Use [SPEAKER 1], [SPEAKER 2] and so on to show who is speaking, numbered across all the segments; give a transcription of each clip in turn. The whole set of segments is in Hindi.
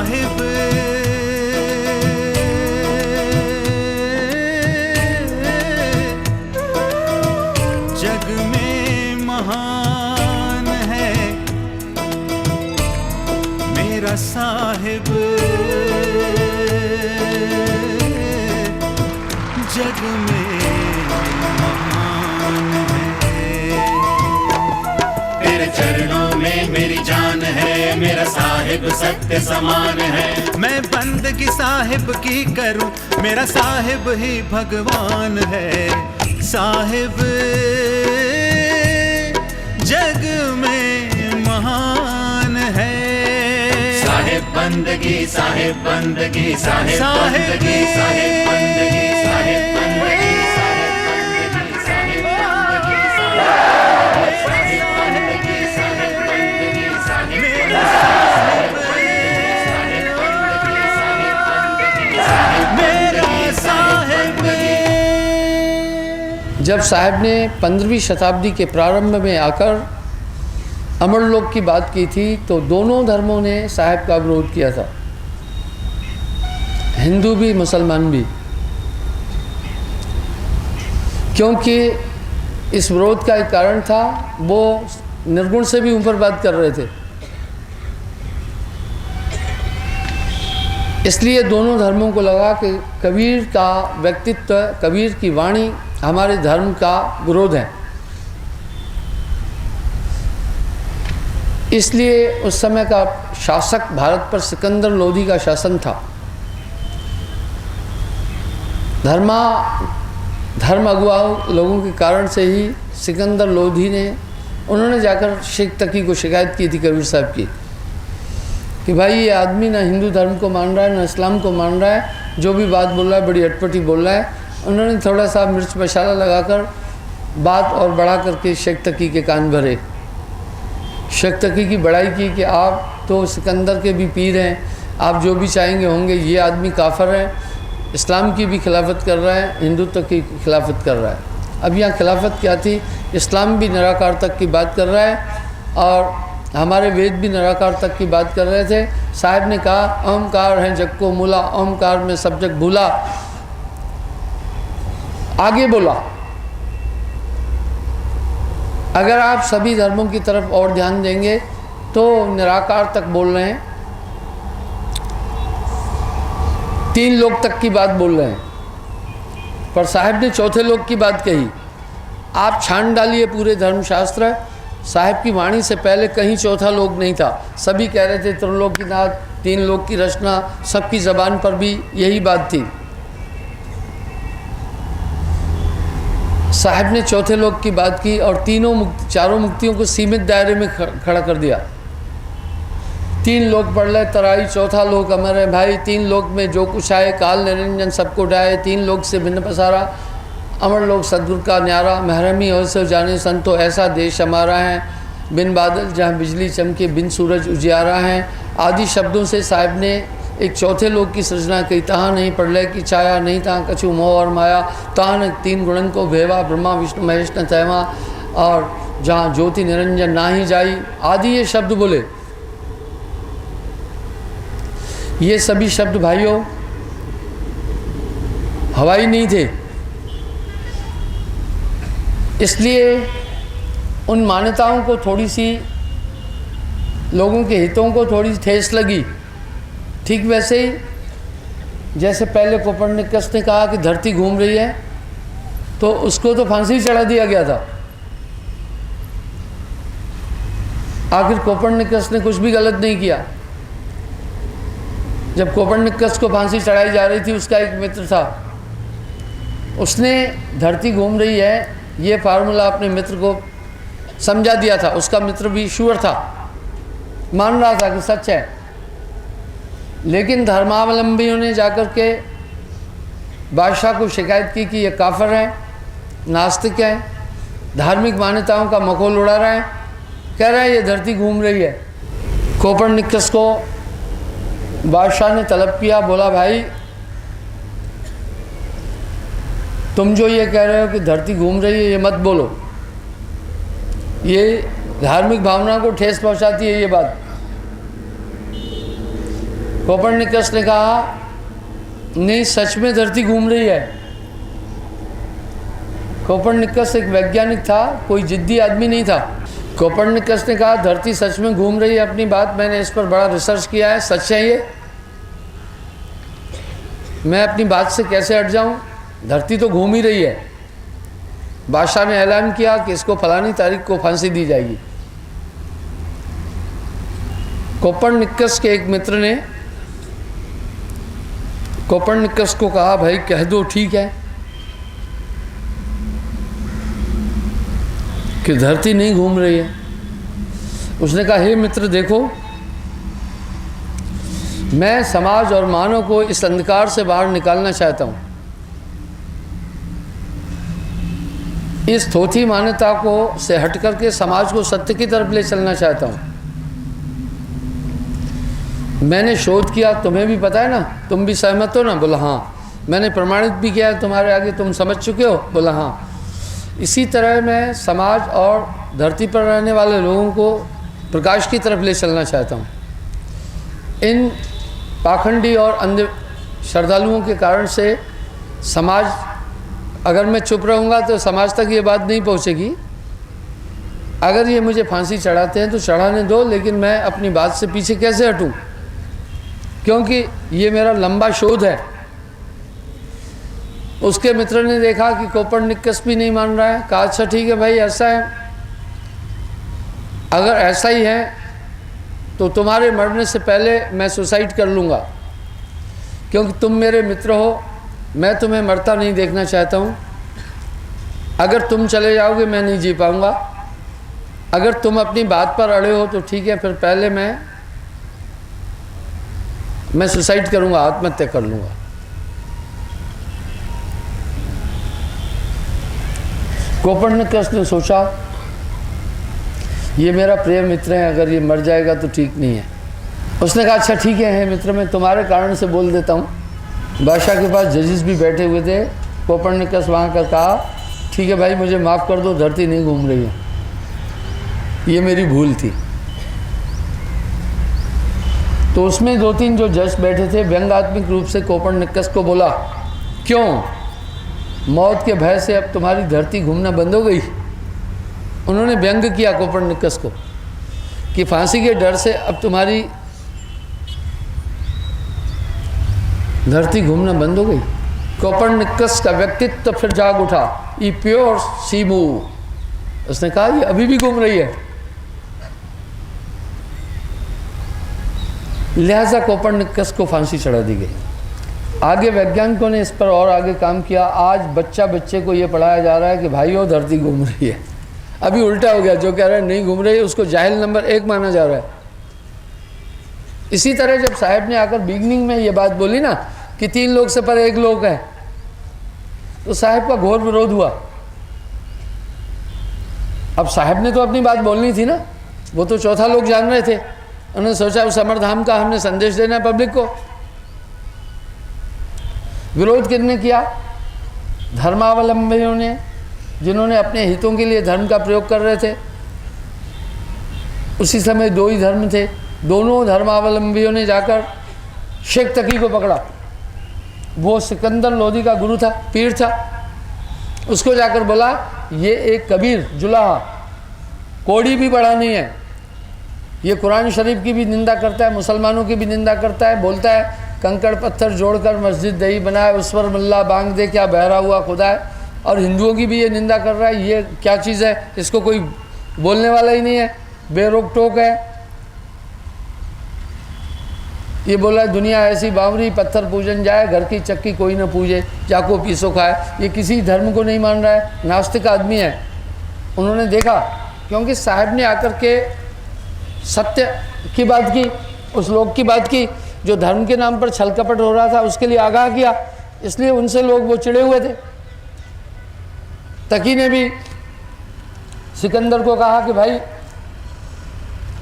[SPEAKER 1] साहिब जग में महान है मेरा साहिब, जग में महान है।
[SPEAKER 2] तेरे चरणों में मेरी जान है, मेरा साहिब सत्य समान है।
[SPEAKER 1] मैं बंदगी साहिब की करूं, मेरा साहिब ही भगवान है। साहिब जग में महान है।
[SPEAKER 2] साहिब बंदगी, साहिब बंदगी, साहिब
[SPEAKER 1] साहिब
[SPEAKER 2] बंदगी, साहिब बंदगी, साहिब बंदगी, साहिब बंदगी, साहिब बंदगी, साहिब बंदगी, साहिब बंदगी, साहिब
[SPEAKER 1] मेरा साहिब।
[SPEAKER 3] जब साहब ने 15वीं शताब्दी के प्रारंभ में आकर अमरलोक की बात की थी तो दोनों धर्मों ने साहब का विरोध किया था, हिंदू भी मुसलमान भी, क्योंकि इस विरोध का एक कारण था, वो निर्गुण से भी ऊपर बात कर रहे थे। इसलिए दोनों धर्मों को लगा कि कबीर का व्यक्तित्व, कबीर की वाणी हमारे धर्म का विरोध है। इसलिए उस समय का शासक भारत पर सिकंदर लोधी का शासन था। धर्म अगुआ लोगों के कारण से ही सिकंदर लोधी ने, उन्होंने जाकर शेख तकी को शिकायत की थी कबीर साहब की कि भाई ये आदमी ना हिंदू धर्म को मान रहा है ना इस्लाम को मान रहा है, जो भी बात बोल रहा है बड़ी अटपटी बोल रहा है। उन्होंने थोड़ा सा मिर्च मसाला लगाकर बात और बढ़ा करके शेख तकी के कान भरे। शेख तकी की बड़ाई की कि आप तो सिकंदर के भी पीर हैं, आप जो भी चाहेंगे होंगे, ये आदमी काफिर है, इस्लाम की भी खिलाफत कर रहा है, हिंदुत्व की खिलाफत कर रहा है। अब यहाँ खिलाफत क्या थी, इस्लाम भी निराकार तक की बात कर रहा है और हमारे वेद भी निराकार तक की बात कर रहे थे। साहब ने कहा ओमकार है जग को मूला, ओमकार में सब जग भूला। आगे बोला, अगर आप सभी धर्मों की तरफ और ध्यान देंगे तो निराकार तक बोल रहे हैं, 3 लोक तक की बात बोल रहे हैं, पर साहब ने चौथे लोक की बात कही। आप छान डालिए पूरे धर्मशास्त्र, साहब की वाणी से पहले कहीं चौथा लोक नहीं था। सभी कह रहे थे त्रिलोकीनाथ, 3 लोक की रचना, सबकी ज़बान पर भी यही बात थी। साहब ने चौथे लोक की बात की और चारों मुक्तियों को सीमित दायरे में खड़ा कर दिया। 3 लोक पढ़ ले तराई, चौथा लोक अमर है भाई। 3 लोक में जो कुछ आए, काल निरंजन सबको डाए। 3 लोक से भिन्न पसारा, अमर लोक सदगुरु का न्यारा। महरमी हो से जाने संतो, ऐसा देश हमारा है। बिन बादल जहाँ बिजली चमके, बिन सूरज उजियारा है। आदि शब्दों से साहब ने एक चौथे लोक की सृजना की। तहाँ नहीं पढ़ले की छाया, नहीं तहाँ कछु मोह और माया। तहाँ न 3 गुणन को भेवा, ब्रह्मा विष्णु महेश न तैमा। और जहाँ ज्योति निरंजन ना ही जाई, आदि ये शब्द बोले। ये सभी शब्द भाइयों हवाई नहीं थे। इसलिए उन मान्यताओं को थोड़ी सी, लोगों के हितों को थोड़ी ठेस लगी। ठीक वैसे ही जैसे पहले कोपर्निकस ने कहा कि धरती घूम रही है, तो उसको तो फांसी चढ़ा दिया गया था। आखिर कोपर्निकस ने कुछ भी गलत नहीं किया। जब कोपर्निकस को फांसी चढ़ाई जा रही थी, उसका एक मित्र था, उसने धरती घूम रही है ये फार्मूला अपने मित्र को समझा दिया था। उसका मित्र भी श्योर था, मान रहा था कि सच है। लेकिन धर्मावलंबियों ने जाकर के बादशाह को शिकायत की कि ये काफिर है, नास्तिक है, धार्मिक मान्यताओं का मखौल उड़ा रहा है, कह रहा है ये धरती घूम रही है। कोपर्निकस को बादशाह ने तलब किया, बोला भाई तुम जो ये कह रहे हो कि धरती घूम रही है, ये मत बोलो, ये धार्मिक भावना को ठेस पहुंचाती है ये बात। कोपर्निकस ने कहा नहीं, सच में धरती घूम रही है। कोपर्निकस एक वैज्ञानिक था, कोई जिद्दी आदमी नहीं था। कोपर्निकस ने कहा धरती सच में घूम रही है, अपनी बात, मैंने इस पर बड़ा रिसर्च किया है, सच है ये, मैं अपनी बात से कैसे हट जाऊं, धरती तो घूम ही रही है। बादशाह ने ऐलान किया कि इसको फलानी तारीख को फांसी दी जाएगी। कोपर्निकस के एक मित्र ने कोपर्निकस को कहा भाई कह दो ठीक है कि धरती नहीं घूम रही है। उसने कहा हे मित्र देखो, मैं समाज और मानव को इस अंधकार से बाहर निकालना चाहता हूँ। इस थोथी मान्यता को से हट करके समाज को सत्य की तरफ ले चलना चाहता हूँ। मैंने शोध किया, तुम्हें भी पता है ना, तुम भी सहमत हो ना? बोला हाँ। मैंने प्रमाणित भी किया है तुम्हारे आगे, तुम समझ चुके हो? बोला हाँ। इसी तरह मैं समाज और धरती पर रहने वाले लोगों को प्रकाश की तरफ ले चलना चाहता हूँ। इन पाखंडी और अंध श्रद्धालुओं के कारण से समाज, अगर मैं चुप रहूँगा तो समाज तक ये बात नहीं पहुँचेगी। अगर ये मुझे फांसी चढ़ाते हैं तो चढ़ाने दो, लेकिन मैं अपनी बात से पीछे कैसे हटूँ, क्योंकि ये मेरा लंबा शोध है। उसके मित्र ने देखा कि कोपर्निकस भी नहीं मान रहा है, कहा अच्छा ठीक है भाई, ऐसा है, अगर ऐसा ही है तो तुम्हारे मरने से पहले मैं सुसाइड कर लूँगा, क्योंकि तुम मेरे मित्र हो, मैं तुम्हें मरता नहीं देखना चाहता हूँ। अगर तुम चले जाओगे मैं नहीं जी पाऊँगा, अगर तुम अपनी बात पर अड़े हो तो ठीक है, फिर पहले मैं सुसाइड करूँगा, आत्महत्या कर लूँगा। कोपर्निकस ने सोचा ये मेरा प्रिय मित्र है, अगर ये मर जाएगा तो ठीक नहीं है। उसने कहा अच्छा ठीक है मित्र, मैं तुम्हारे कारण से बोल देता हूँ। बादशाह के पास जजेस भी बैठे हुए थे। कोपर्निकस वहाँ का कहा ठीक है भाई, मुझे माफ़ कर दो, धरती नहीं घूम रही है, ये मेरी भूल थी। तो उसमें 2-3 जो जज बैठे थे व्यंग्यात्मक रूप से कोपर्निकस को बोला क्यों, मौत के भय से अब तुम्हारी धरती घूमना बंद हो गई? उन्होंने व्यंग किया कोपर्निकस को कि फांसी के डर से अब तुम्हारी धरती घूमना बंद हो गई। कोपर्निकस का व्यक्तित्व फिर जाग उठा, ई प्योर सी मूव। उसने कहा ये अभी भी घूम रही है। लिहाजा कोपर्निकस को फांसी चढ़ा दी गई। आगे वैज्ञानिकों ने इस पर और आगे काम किया। आज बच्चे को ये पढ़ाया जा रहा है कि भाइयों धरती घूम रही है। अभी उल्टा हो गया, जो कह रहा है नहीं घूम रही है उसको जाहिल नंबर 1 माना जा रहा है। इसी तरह जब साहब ने आकर बिगनिंग में ये बात बोली ना कि 3 लोक से पर 1 लोक है, तो साहब का घोर विरोध हुआ। अब साहब ने तो अपनी बात बोलनी थी ना, वो तो चौथा लोक जान रहे थे। उन्होंने सोचा उस अमरधाम का हमने संदेश देना है पब्लिक को। विरोध किसने किया? धर्मावलंबियों ने, जिन्होंने अपने हितों के लिए धर्म का प्रयोग कर रहे थे। उसी समय 2 ही धर्म थे। दोनों धर्मावलंबियों ने जाकर शेख तकी को पकड़ा। वो सिकंदर लोधी का गुरु था, पीर था। उसको जाकर बोला ये एक कबीर जुलाहा, कोड़ी भी बड़ा नहीं है, ये कुरान शरीफ की भी निंदा करता है, मुसलमानों की भी निंदा करता है। बोलता है कंकड़ पत्थर जोड़कर मस्जिद दही बनाए, उस पर मल्ला बांग दे क्या बहरा हुआ खुदा है। और हिंदुओं की भी ये निंदा कर रहा है। ये क्या चीज़ है, इसको कोई बोलने वाला ही नहीं है, बेरोक टोक है। ये बोला है दुनिया ऐसी बावरी, पत्थर पूजन जाए, घर की चक्की कोई ना पूजे, जाको पीसो खाए। ये किसी धर्म को नहीं मान रहा है, नास्तिक आदमी है। उन्होंने देखा, क्योंकि साहब ने आकर के सत्य की बात की, उस लोग की बात की जो धर्म के नाम पर छल कपट हो रहा था, उसके लिए आगाह किया। इसलिए उनसे लोग वो चिड़े हुए थे। तकी ने भी सिकंदर को कहा कि भाई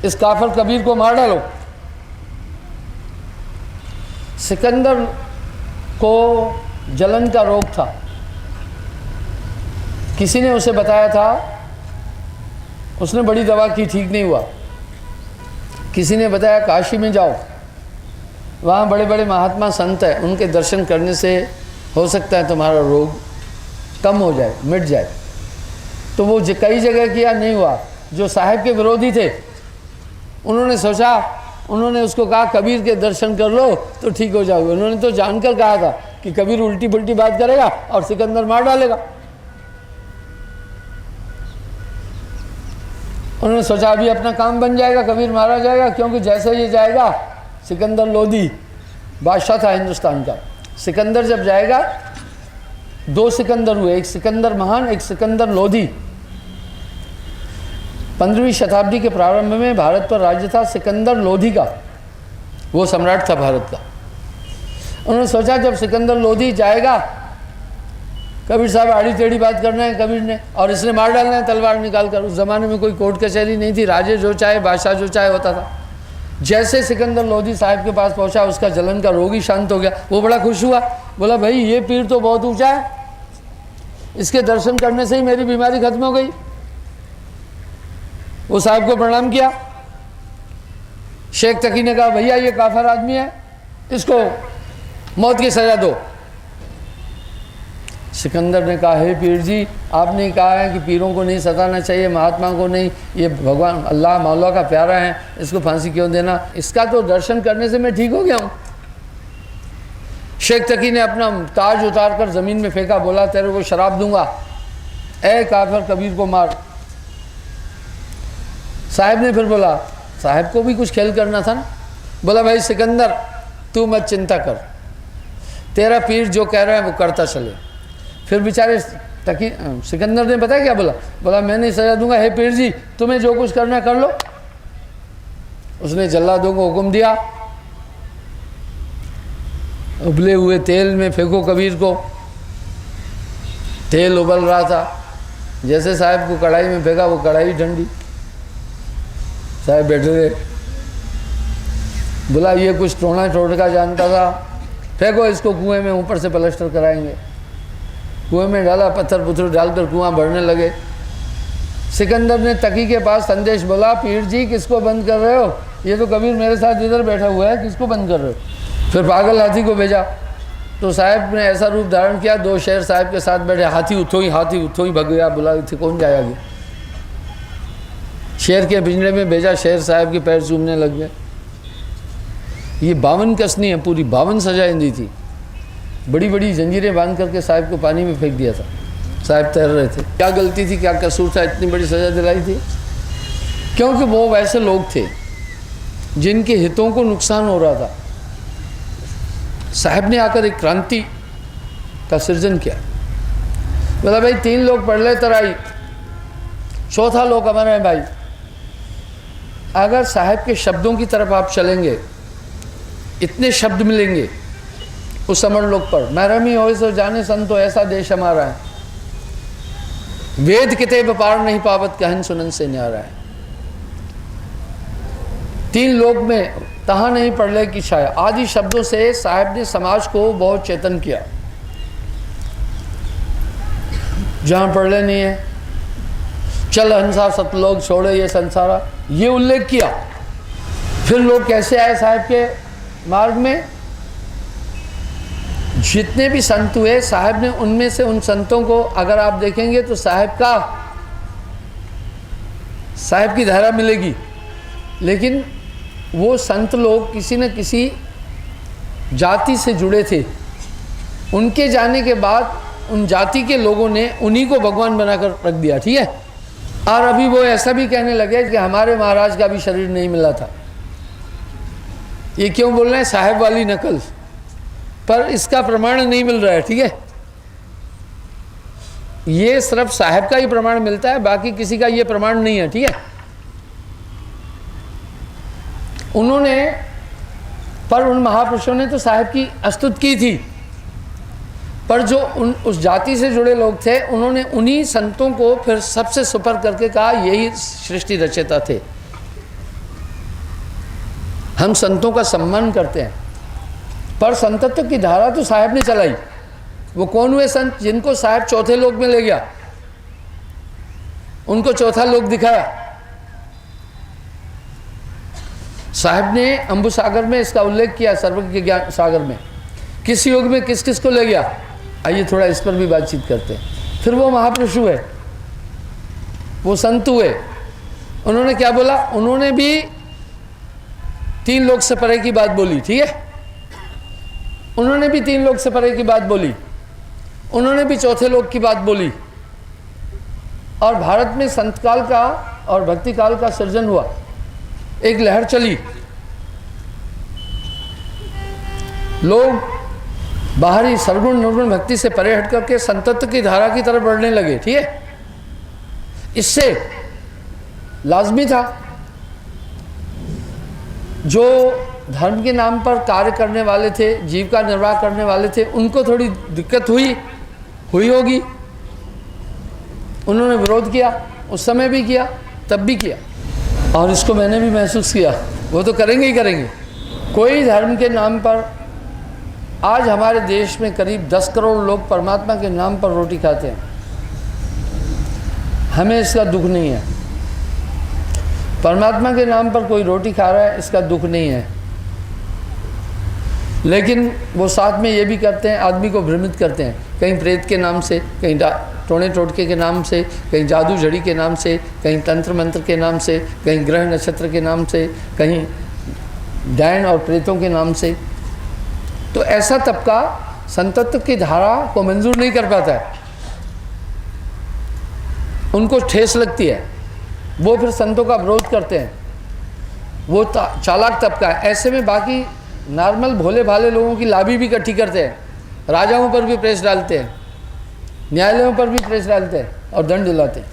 [SPEAKER 3] इस काफिर कबीर को मार डालो। सिकंदर को जलन का रोग था। किसी ने उसे बताया था, उसने बड़ी दवा की, ठीक नहीं हुआ। किसी ने बताया काशी में जाओ, वहाँ बड़े बड़े महात्मा संत हैं, उनके दर्शन करने से हो सकता है तुम्हारा रोग कम हो जाए, मिट जाए। तो वो कई जगह किया, नहीं हुआ। जो साहब के विरोधी थे उन्होंने सोचा, उन्होंने उसको कहा कबीर के दर्शन कर लो तो ठीक हो जाओगे। उन्होंने तो जानकर कहा था कि कबीर उल्टी पुल्टी बात करेगा और सिकंदर मार डालेगा। उन्होंने सोचा अभी अपना काम बन जाएगा, कबीर मारा जाएगा, क्योंकि जैसे ये जाएगा, सिकंदर लोधी बादशाह था हिंदुस्तान का। सिकंदर जब जाएगा, 2 सिकंदर हुए, एक सिकंदर महान, एक सिकंदर लोधी। 15वीं शताब्दी के प्रारंभ में भारत पर राज्य था सिकंदर लोधी का, वो सम्राट था भारत का। उन्होंने सोचा जब सिकंदर लोधी जाएगा, कबीर साहब आड़ी टेढ़ी बात करना है कबीर ने, और इसने मार डालना है तलवार निकाल कर। उस ज़माने में कोई कोर्ट कचहरी नहीं थी, राजे जो चाहे, बादशाह जो चाहे होता था। जैसे सिकंदर लोधी साहब के पास पहुंचा, उसका जलन का रोग ही शांत हो गया। वो बड़ा खुश हुआ, बोला भाई ये पीर तो बहुत ऊंचा है, इसके दर्शन करने से ही मेरी बीमारी खत्म हो गई। वो साहब को प्रणाम किया। शेख तकी ने कहा भैया ये काफिर आदमी है, इसको मौत की सजा दो। सिकंदर ने कहा हे पीर जी, आपने कहा है कि पीरों को नहीं सताना चाहिए, महात्मा को नहीं, ये भगवान अल्लाह मौला का प्यारा है, इसको फांसी क्यों देना, इसका तो दर्शन करने से मैं ठीक हो गया हूँ। शेख तकी ने अपना ताज उतार कर ज़मीन में फेंका, बोला तेरे को शराब दूंगा, ए काफिर कबीर को मार। साहब ने फिर बोला, साहब को भी कुछ खेल करना था ना, बोला भाई सिकंदर तू मत चिंता कर, तेरा पीर जो कह रहा है वो करता चले। फिर बेचारे तकी सिकंदर ने पता है क्या बोला, बोला मैं नहीं सजा दूंगा, हे पीर जी तुम्हें जो कुछ करना कर लो। उसने जल्लादों को हुक्म दिया, उबले हुए तेल में फेंको कबीर को। तेल उबल रहा था, जैसे साहब को कढ़ाई में फेंका, वो कढ़ाई ठंडी। साहब बैठे रहे, बोला ये कुछ टोना टोटका जानता था, फेंको इसको कुएं में, ऊपर से प्लास्टर कराएंगे। कुएं में डाला, पत्थर पुत्थर डालकर कुआं भरने लगे। सिकंदर ने तकी के पास संदेश बोला, पीर जी किसको बंद कर रहे हो, ये तो कबीर मेरे साथ इधर बैठा हुआ है, किसको बंद कर रहे हो। फिर पागल हाथी को भेजा, तो साहब ने ऐसा रूप धारण किया, 2 शेर साहब के साथ बैठे, हाथी उठो ही भग गया। बोला थे कौन जाएगा, शेर के पिंजरे में भेजा, शेर साहब के पैर चूमने लग गए। ये 52 कसनी है, पूरी 52 सजाएं दी थी, बड़ी बड़ी जंजीरें बांध करके साहब को पानी में फेंक दिया था। साहब तैर रहे थे, क्या गलती थी, क्या कसूर था, इतनी बड़ी सजा दिलाई थी? क्योंकि वो वैसे लोग थे जिनके हितों को नुकसान हो रहा था। साहब ने आकर एक क्रांति का सृजन किया, बोला भाई 3 लोग पढ़ ले तराई, 4था लोग हमारा है भाई। अगर साहब के शब्दों की तरफ आप चलेंगे, इतने शब्द मिलेंगे उस अमर लोक पर, महरमी हो सो जाने संतो ऐसा देश हमारा है, वेद किताब पार नहीं पावत कहन सुनन से न्यारा है। 3 लोक में तहाँ नहीं पढ़ले की छाया आदि शब्दों से साहब ने समाज को बहुत चेतन किया। जहाँ पढ़ले नहीं है, चल हंसा सतलोक छोड़े ये संसारा, ये उल्लेख किया। फिर लोग कैसे आए साहब के मार्ग में, जितने भी संत हुए साहब ने उनमें से उन संतों को अगर आप देखेंगे तो साहब की धारा मिलेगी। लेकिन वो संत लोग किसी न किसी जाति से जुड़े थे, उनके जाने के बाद उन जाति के लोगों ने उन्हीं को भगवान बनाकर रख दिया, ठीक है। और अभी वो ऐसा भी कहने लगे कि हमारे महाराज का भी शरीर नहीं मिला था। ये क्यों बोल रहे हैं, साहब वाली नकल, पर इसका प्रमाण नहीं मिल रहा है, ठीक है। ये सिर्फ साहब का ही प्रमाण मिलता है, बाकी किसी का ये प्रमाण नहीं है, ठीक है। उन्होंने, पर उन महापुरुषों ने तो साहब की स्तुति की थी, पर जो उस जाति से जुड़े लोग थे उन्होंने उन्हीं संतों को फिर सबसे सुपर करके कहा यही सृष्टि रचयिता थे। हम संतों का सम्मान करते हैं, पर संतत्व की धारा तो साहब ने चलाई। वो कौन हुए संत जिनको साहब 4थे लोक में ले गया, उनको 4था लोक दिखाया। साहब ने अम्बु सागर में इसका उल्लेख किया, सर्वज्ञ ज्ञान सागर में। किस युग में किस किस को ले गया, आइए थोड़ा इस पर भी बातचीत करते हैं। फिर वो महापुरुष हुए, वो संत हुए, उन्होंने क्या बोला? उन्होंने भी 3 लोक से परे की बात बोली, ठीक है, उन्होंने भी 3 लोक से परे की बात बोली, उन्होंने भी चौथे लोक की बात बोली। और भारत में संत काल का और भक्ति काल का सृजन हुआ, एक लहर चली, लोग बाहरी सर्वगुण निर्गुण भक्ति से परे हट करके संतत्व की धारा की तरफ बढ़ने लगे, ठीक है। इससे लाजमी था जो धर्म के नाम पर कार्य करने वाले थे, जीविका निर्वाह करने वाले थे, उनको थोड़ी दिक्कत हुई होगी। उन्होंने विरोध किया, उस समय भी किया, तब भी किया, और इसको मैंने भी महसूस किया। वो तो करेंगे ही करेंगे। कोई धर्म के नाम पर आज हमारे देश में करीब 10 करोड़ लोग परमात्मा के नाम पर रोटी खाते हैं। हमें इसका दुख नहीं है। परमात्मा के नाम पर कोई रोटी खा रहा है, इसका दुख नहीं है। लेकिन वो साथ में ये भी करते हैं, आदमी को भ्रमित करते हैं, कहीं प्रेत के नाम से, कहीं टोने टोटके के नाम से, कहीं जादू झड़ी के नाम से, कहीं तंत्र मंत्र के नाम से, कहीं ग्रह नक्षत्र के नाम से, कहीं डायन और प्रेतों के नाम से। तो ऐसा तबका संतत्व की धारा को मंजूर नहीं कर पाता है, उनको ठेस लगती है, वो फिर संतों का विरोध करते हैं। वो चालाक तबका है। ऐसे में बाकी नॉर्मल भोले भाले लोगों की लाभी भी इकट्ठी करते हैं, राजाओं पर भी प्रेस डालते हैं, न्यायालयों पर भी प्रेस डालते हैं और दंड दिलाते हैं।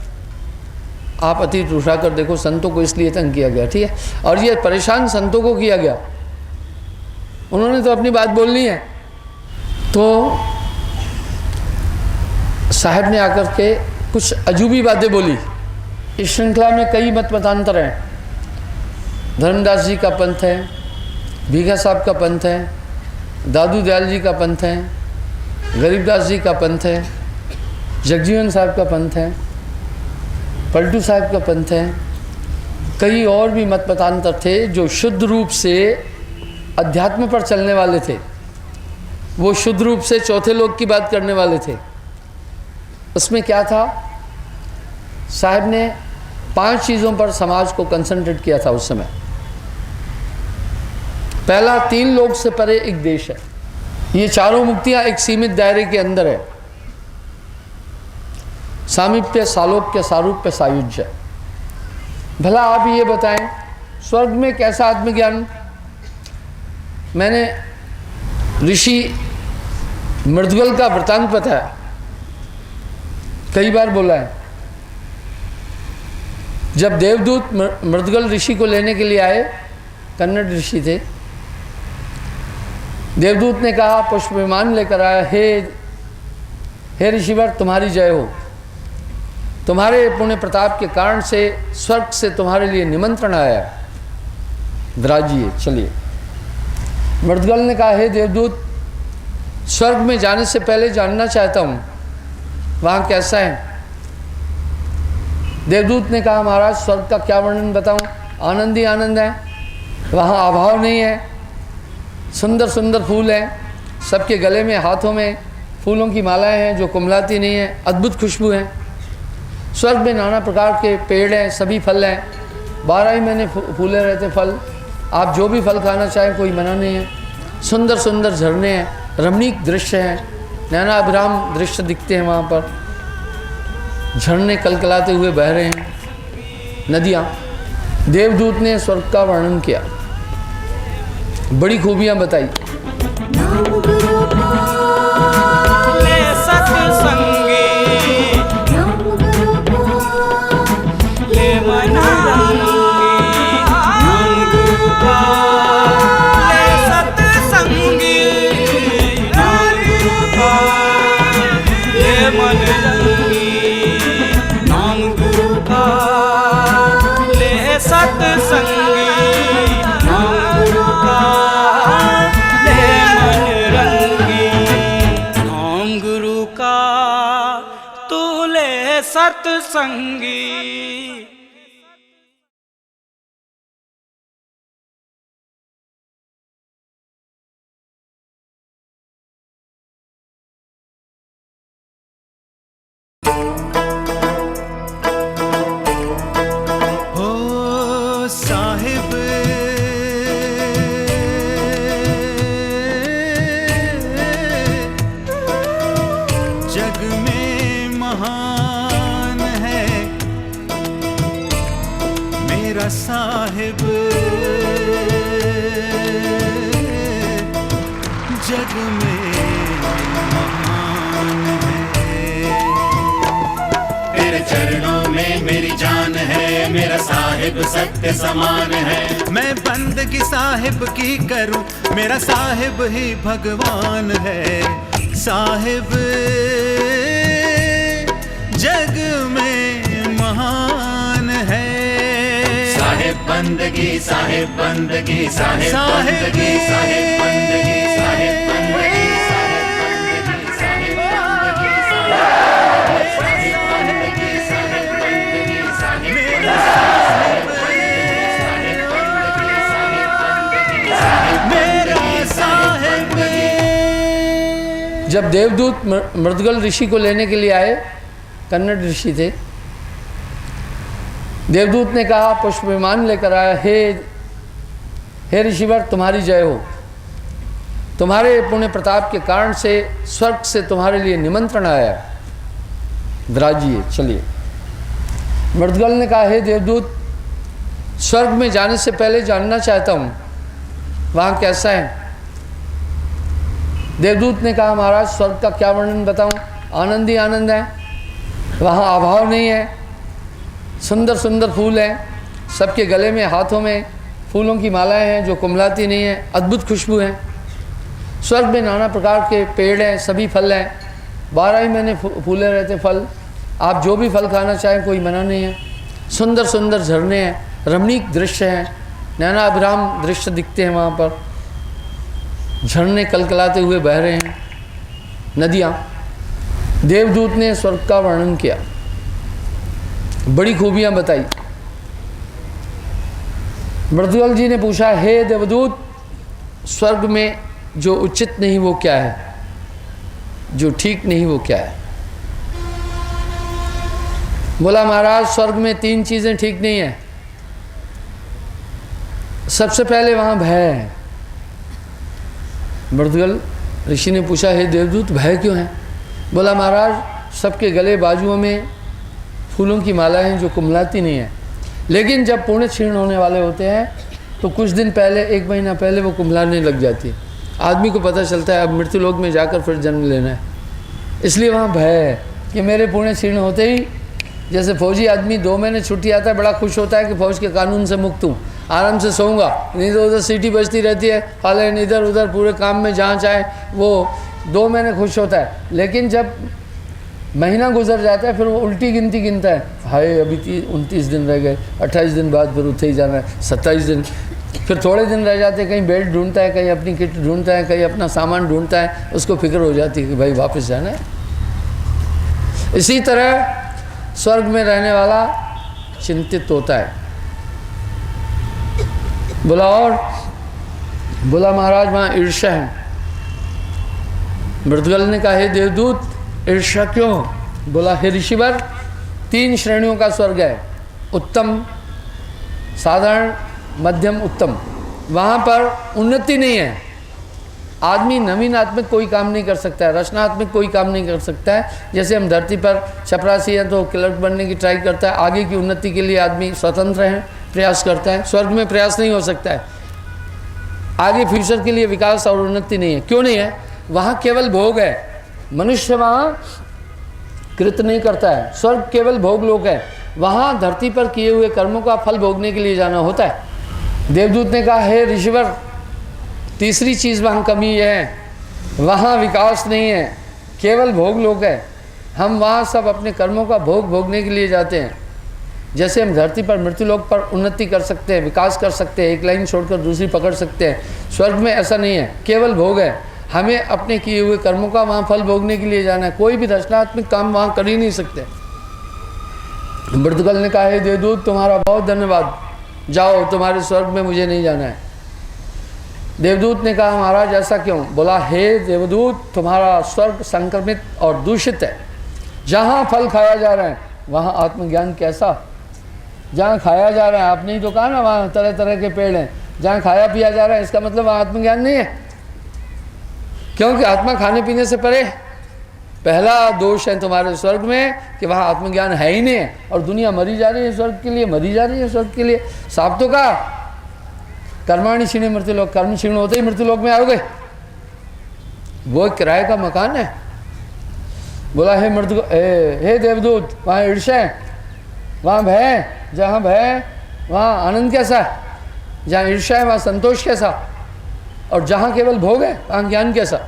[SPEAKER 3] आप अतीत उठा कर देखो, संतों को इसलिए तंग किया गया, ठीक है, और ये परेशान संतों को किया गया। उन्होंने तो अपनी बात बोलनी है। तो साहब ने आकर के कुछ अजूबी बातें बोली। इस श्रृंखला में कई मत मतांतर हैं। धर्मदास जी का पंथ है, भीखा साहब का पंथ है, दादू दयाल जी का पंथ है, गरीबदास जी का पंथ है, जगजीवन साहब का पंथ है, पलटू साहब का पंथ है। कई और भी मत मतांतर थे जो शुद्ध रूप से अध्यात्म पर चलने वाले थे, वो शुद्ध रूप से चौथे लोक की बात करने वाले थे। उसमें क्या था? साहब ने 5 चीज़ों पर समाज को कंसंट्रेट किया था उस समय। पहला, 3 लोक से परे एक देश है। ये चारों मुक्तियां एक सीमित दायरे के अंदर है। सामीप्य, सालोक्य, सारूप्य, सायुज्य। भला आप ये बताएं, स्वर्ग में कैसा आत्मज्ञान? मैंने ऋषि मृदगल का वृतांत बताया, कई बार बोला है। जब देवदूत मृदगल ऋषि को लेने के लिए आए, कन्नड़ ऋषि थे, देवदूत ने कहा, पुष्प विमान लेकर आया, हे ऋषिवर तुम्हारी जय हो, तुम्हारे पुण्य प्रताप के कारण से स्वर्ग से तुम्हारे लिए निमंत्रण आया, विराजिए, चलिए। मृदगल ने कहा, हे देवदूत, स्वर्ग में जाने से पहले जानना चाहता हूँ वहाँ कैसा है। देवदूत ने कहा, महाराज स्वर्ग का क्या वर्णन बताऊँ, आनंद ही आनंद है, वहाँ अभाव नहीं है, सुंदर सुंदर फूल हैं, सबके गले में हाथों में फूलों की मालाएं हैं जो कुमलाती नहीं है, अद्भुत खुशबू है। स्वर्ग में नाना प्रकार के पेड़ हैं, सभी फल हैं, 12 ही महीने फूले रहते फल, आप जो भी फल खाना चाहें कोई मना नहीं है। सुंदर सुंदर झरने हैं, रमणीक दृश्य हैं, नैनाभिराम दृश्य दिखते हैं वहाँ पर, झरने कलकलाते हुए बह रहे हैं, नदियाँ। देवदूत ने स्वर्ग का वर्णन किया, बड़ी खूबियाँ बताई।
[SPEAKER 4] सत्संगी।
[SPEAKER 1] जग में महान है।
[SPEAKER 2] तेरे चरणों में मेरी जान है, मेरा साहिब सत्य समान है।
[SPEAKER 1] मैं बंदगी साहिब की करूं, मेरा साहिब ही भगवान है। साहिब जग में महान है।
[SPEAKER 2] साहिब बंदगी, साहिब बंदगी, साहिब
[SPEAKER 1] साहिब
[SPEAKER 2] बंदगी, साहिब बंदगी, साहिब बंदगी, साहिब बंदगी, साहिब बंदगी, साहिब बंदगी, साहिब बंदगी,
[SPEAKER 1] मेरा साहिब।
[SPEAKER 3] जब देवदूत मृदगल ऋषि को लेने के लिए आए, कन्नड़ ऋषि थे, देवदूत ने कहा, पुष्प विमान लेकर आया, हे ऋषिवर तुम्हारी जय हो। तुम्हारे पुण्य प्रताप के कारण से स्वर्ग से तुम्हारे लिए निमंत्रण आया, विराजिए, चलिए। मृदगल ने कहा, हे देवदूत, स्वर्ग में जाने से पहले जानना चाहता हूँ वहाँ कैसा है। देवदूत ने कहा, महाराज स्वर्ग का क्या वर्णन बताऊँ, आनंद ही आनंद है, वहाँ अभाव नहीं है, सुंदर सुंदर फूल हैं, सबके गले में हाथों में फूलों की मालाएं हैं जो कुमलाती नहीं है, अद्भुत खुशबू है। स्वर्ग में नाना प्रकार के पेड़ हैं, सभी फल हैं, 12 ही महीने फूले रहते फल, आप जो भी फल खाना चाहें कोई मना नहीं है। सुंदर सुंदर झरने हैं, रमणीक दृश्य हैं, नैनाभिराम दृश्य दिखते हैं वहाँ पर, झरने कलकलाते हुए बह रहे हैं, नदियाँ। देवदूत ने स्वर्ग का वर्णन किया, बड़ी खूबियाँ बताई। मृदगल जी ने पूछा, हे देवदूत, स्वर्ग में जो उचित नहीं वो क्या है, जो ठीक नहीं वो क्या है। बोला, महाराज स्वर्ग में 3 चीज़ें ठीक नहीं है। सबसे पहले वहाँ भय है। मृदगल ऋषि ने पूछा, हे देवदूत भय क्यों है। बोला, महाराज सबके गले बाजुओं में फूलों की माला हैं जो कुमलाती नहीं है, लेकिन जब पुण्य क्षीण होने वाले होते हैं तो कुछ दिन पहले, 1 महीना पहले वो कुमलाने लग जाती है। आदमी को पता चलता है अब मृत्यु लोक में जाकर फिर जन्म लेना है, इसलिए वहाँ भय है कि मेरे पुण्य क्षीण होते ही, जैसे फौजी आदमी 2 महीने छुट्टी आता है, बड़ा खुश होता है कि फौज के कानून से मुक्त हूँ, आराम से सोऊंगा, नहीं तो उधर सीटी बजती रहती है, हालांकि इधर उधर पूरे काम में जहाँ चाहे वो 2 महीने खुश होता है। लेकिन जब महीना गुजर जाता है फिर वो उल्टी गिनती गिनता है, हाय अभी 29 दिन रह गए, 28 दिन बाद फिर उठे ही जाना है, 27 दिन, फिर थोड़े दिन रह जाते हैं, कहीं बेल्ट ढूंढता है, कहीं अपनी किट ढूंढता है, कहीं अपना सामान ढूंढता है, उसको फिक्र हो जाती है कि भाई वापस जाना है। इसी तरह स्वर्ग में रहने वाला चिंतित होता है। बोला, और बोला, महाराज वहाँ ईर्ष्या है। मृदगल ने कहा, हे देवदूत ईर्ष्या क्यों। बोला, हे ऋषिवर 3 श्रेणियों का स्वर्ग है, उत्तम, साधारण, मध्यम, उत्तम। वहाँ पर उन्नति नहीं है, आदमी नवीनात्मक कोई काम नहीं कर सकता है, रचनात्मक कोई काम नहीं कर सकता है। जैसे हम धरती पर चपरासी हैं तो क्लर्क बनने की ट्राई करता है, आगे की उन्नति के लिए आदमी स्वतंत्र है, प्रयास करता है। स्वर्ग में प्रयास नहीं हो सकता है, आगे फ्यूचर के लिए विकास और उन्नति नहीं है। क्यों नहीं है, वहाँ केवल भोग है, मनुष्य वहाँ कृत नहीं करता है, स्वर्ग केवल भोग लोक है, वहाँ धरती पर किए हुए कर्मों का फल भोगने के लिए जाना होता है। देवदूत ने कहा, हे ऋषिवर तीसरी चीज़ वहाँ कमी है, वहाँ विकास नहीं है, केवल भोग लोक है, हम वहाँ सब अपने कर्मों का भोग भोगने के लिए जाते हैं। जैसे हम धरती पर मृत्यु लोक पर उन्नति कर सकते हैं, विकास कर सकते हैं, एक लाइन छोड़कर दूसरी पकड़ सकते हैं, स्वर्ग में ऐसा नहीं है, केवल भोग है, हमें अपने किए हुए कर्मों का वहाँ फल भोगने के लिए जाना है, कोई भी रचनात्मक काम वहाँ कर ही नहीं सकते। मृदगल ने कहा, हे देवदूत तुम्हारा बहुत धन्यवाद, जाओ तुम्हारे स्वर्ग में मुझे नहीं जाना है। देवदूत ने कहा, महाराज ऐसा क्यों। बोला, हे देवदूत तुम्हारा स्वर्ग संक्रमित और दूषित है, जहाँ फल खाया जा रहा है वहाँ आत्मज्ञान कैसा। जहाँ खाया जा रहा है, आपने ही तो कहा ना वहाँ तरह तरह के पेड़ हैं, जहाँ खाया पिया जा रहा है इसका मतलब वहाँ आत्मज्ञान नहीं है, क्योंकि आत्मा खाने पीने से परे। पहला दोष है तुम्हारे स्वर्ग में कि वहाँ आत्मज्ञान है ही नहीं है, और दुनिया मरी जा रही है स्वर्ग के लिए, मरी जा रही है स्वर्ग के लिए। साफ तो कहा, कर्माणि क्षीणे मृत्युलोक, कर्म क्षीण होते ही मृत्युलोक में आओगे। वो एक किराए का मकान है। बोला हे मर्द हे देवदूत, वहाँ ईर्ष्या है, वहाँ भय है, जहाँ भय है वहाँ आनंद कैसा है, जहाँ ईर्ष्या है वहाँ संतोष कैसा, और जहाँ केवल भोग है वहाँ ज्ञान कैसा।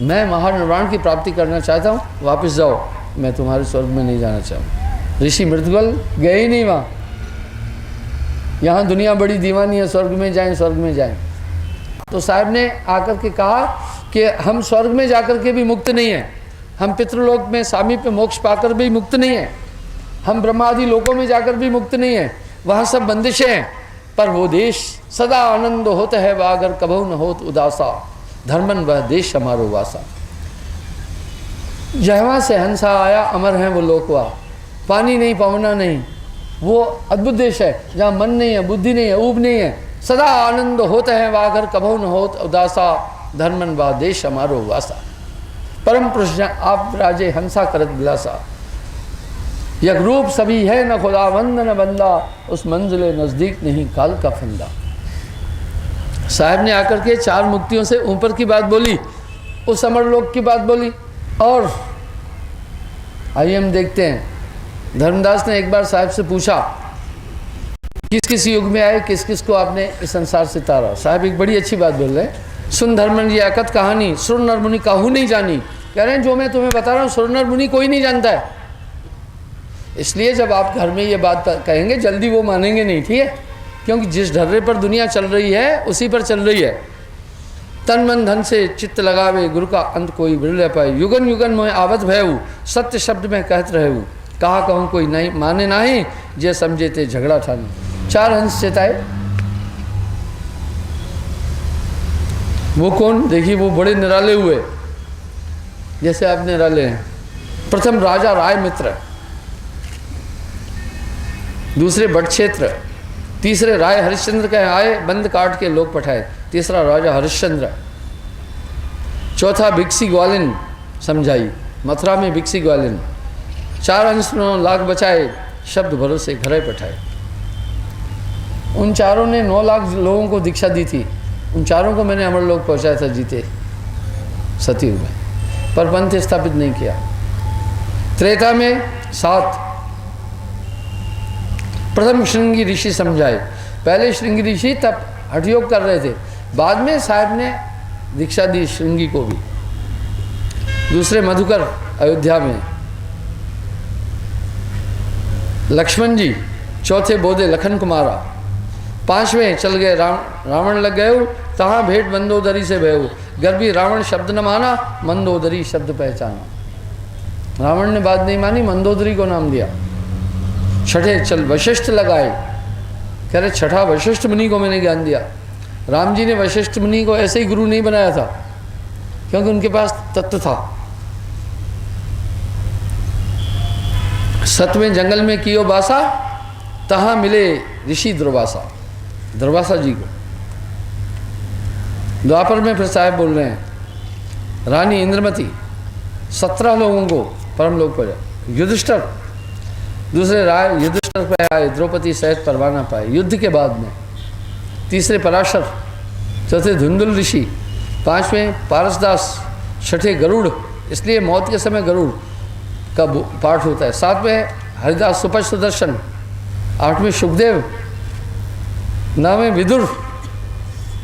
[SPEAKER 3] मैं महानिर्वाण की प्राप्ति करना चाहता हूँ, वापस जाओ, मैं तुम्हारे स्वर्ग में नहीं जाना चाहूँ। ऋषि मृदगल गए ही नहीं वहाँ। यहाँ दुनिया बड़ी दीवानी है, स्वर्ग में जाएं, स्वर्ग में जाएं। तो साहब ने आकर के कहा कि हम स्वर्ग में जाकर के भी मुक्त नहीं हैं, हम पितृलोक में सामीप्य मोक्ष पाकर भी मुक्त नहीं हैं, हम ब्रह्मादि लोकों में जाकर भी मुक्त नहीं हैं, वहाँ सब बंदिशें हैं। पर वो देश सदा आनंद होता है, वह अगर कभू न होत उदासा, धर्मन वह देश हमारो वासा। जहाँ से हंसा आया अमर है वो लोकवा, पानी नहीं पवना नहीं, वो अद्भुत देश है जहाँ मन नहीं है, बुद्धि नहीं है, ऊब नहीं है, सदा आनंद होता है वह अगर कभू न होत उदासा, धर्मन वह देश हमारो वासा। परम पुरुष आप राजे हंसा करत बिलासा, यक रूप सभी है न खुदावंद न बंदा, उस मंजिले नज़दीक नहीं काल का फंदा। साहब ने आकर के 4 मुक्तियों से ऊपर की बात बोली, उस अमरलोक की बात बोली। और आइए हम देखते हैं, धर्मदास ने एक बार साहब से पूछा किस किस युग में आए, किस किस को आपने इस संसार से तारा। साहब एक बड़ी अच्छी बात बोल रहे हैं, सुन धर्मन जी अकथ कहानी, सुर नर मुनि काहू नहीं जानी। कह रहे हैं जो मैं तुम्हें बता रहा हूँ सुर नर मुनि कोई नहीं जानता है। इसलिए जब आप घर में ये बात कहेंगे जल्दी वो मानेंगे नहीं, ठीक है, क्योंकि जिस ढर्रे पर दुनिया चल रही है उसी पर चल रही है। तन मन धन से चित्त लगावे, गुरु का अंत कोई बिरले पाए, युगन युगन में आवत भयऊ, सत्य शब्द में कहत रहू, कहा कहूँ कोई नहीं माने नाही, जे समझे ते झगड़ा ठाने। 4 हंस चेताए, वो कौन? देखिए वो बड़े निराले हुए, जैसे आप निराले हैं। प्रथम राजा राय मित्र, दूसरे बटक्षेत्र, तीसरे राय हरिश्चंद्र के आए बंद काट के लोग पठाए, तीसरा राजा हरिश्चंद्र, चौथा भिक्षी ग्वालिन समझाई, मथुरा में भिक्षी ग्वालिन। 4 अंश 9 लाख बचाए, शब्द भरोसे घरे पठाए। उन चारों ने 9 लाख लोगों को दीक्षा दी थी, उन चारों को मैंने अमरलोक पहुंचाया था जीते सतयुग में, पर पंथ स्थापित नहीं किया। त्रेता में 7 प्रथम श्रृंगी ऋषि समझाए। पहले श्रृंगी ऋषि तब हठयोग कर रहे थे, बाद में साहब ने दीक्षा दी श्रृंगी को भी। दूसरे मधुकर अयोध्या में, लक्ष्मण जी, चौथे बोधे लखन कुमारा, 5वें चल गए रावण लग गए, तहाँ भेंट मंदोदरी से भयऊ, गर्भी रावण शब्द न माना, मंदोदरी शब्द पहचाना। रावण ने बात नहीं मानी, मंदोदरी को नाम दिया। छठे चल वशिष्ठ लगाए, कह रहे छठा वशिष्ठ मुनि को मैंने ज्ञान दिया। राम जी ने वशिष्ठ मुनि को ऐसे ही गुरु नहीं बनाया था, क्योंकि उनके पास तत्व था। 7वें जंगल में कियो बासा, तहाँ मिले ऋषि दुर्वासा, दुर्वासा जी को। द्वापर में फिर साहब बोल रहे हैं, रानी इंद्रमती 17 लोगों को परम लोक पर, युधिष्ठिर दूसरे राय युधिष्ठिर पे आए, द्रौपदी सहित परवाना पाए युद्ध के बाद में। तीसरे पराशर, चौथे धुंधुल ऋषि, 5वें पारसदास, 6ठे गरुड़, इसलिए मौत के समय गरुड़ का पाठ होता है। 7वें हरिदास सुपच सुदर्शन, 8वें सुखदेव, 9वें विदुर।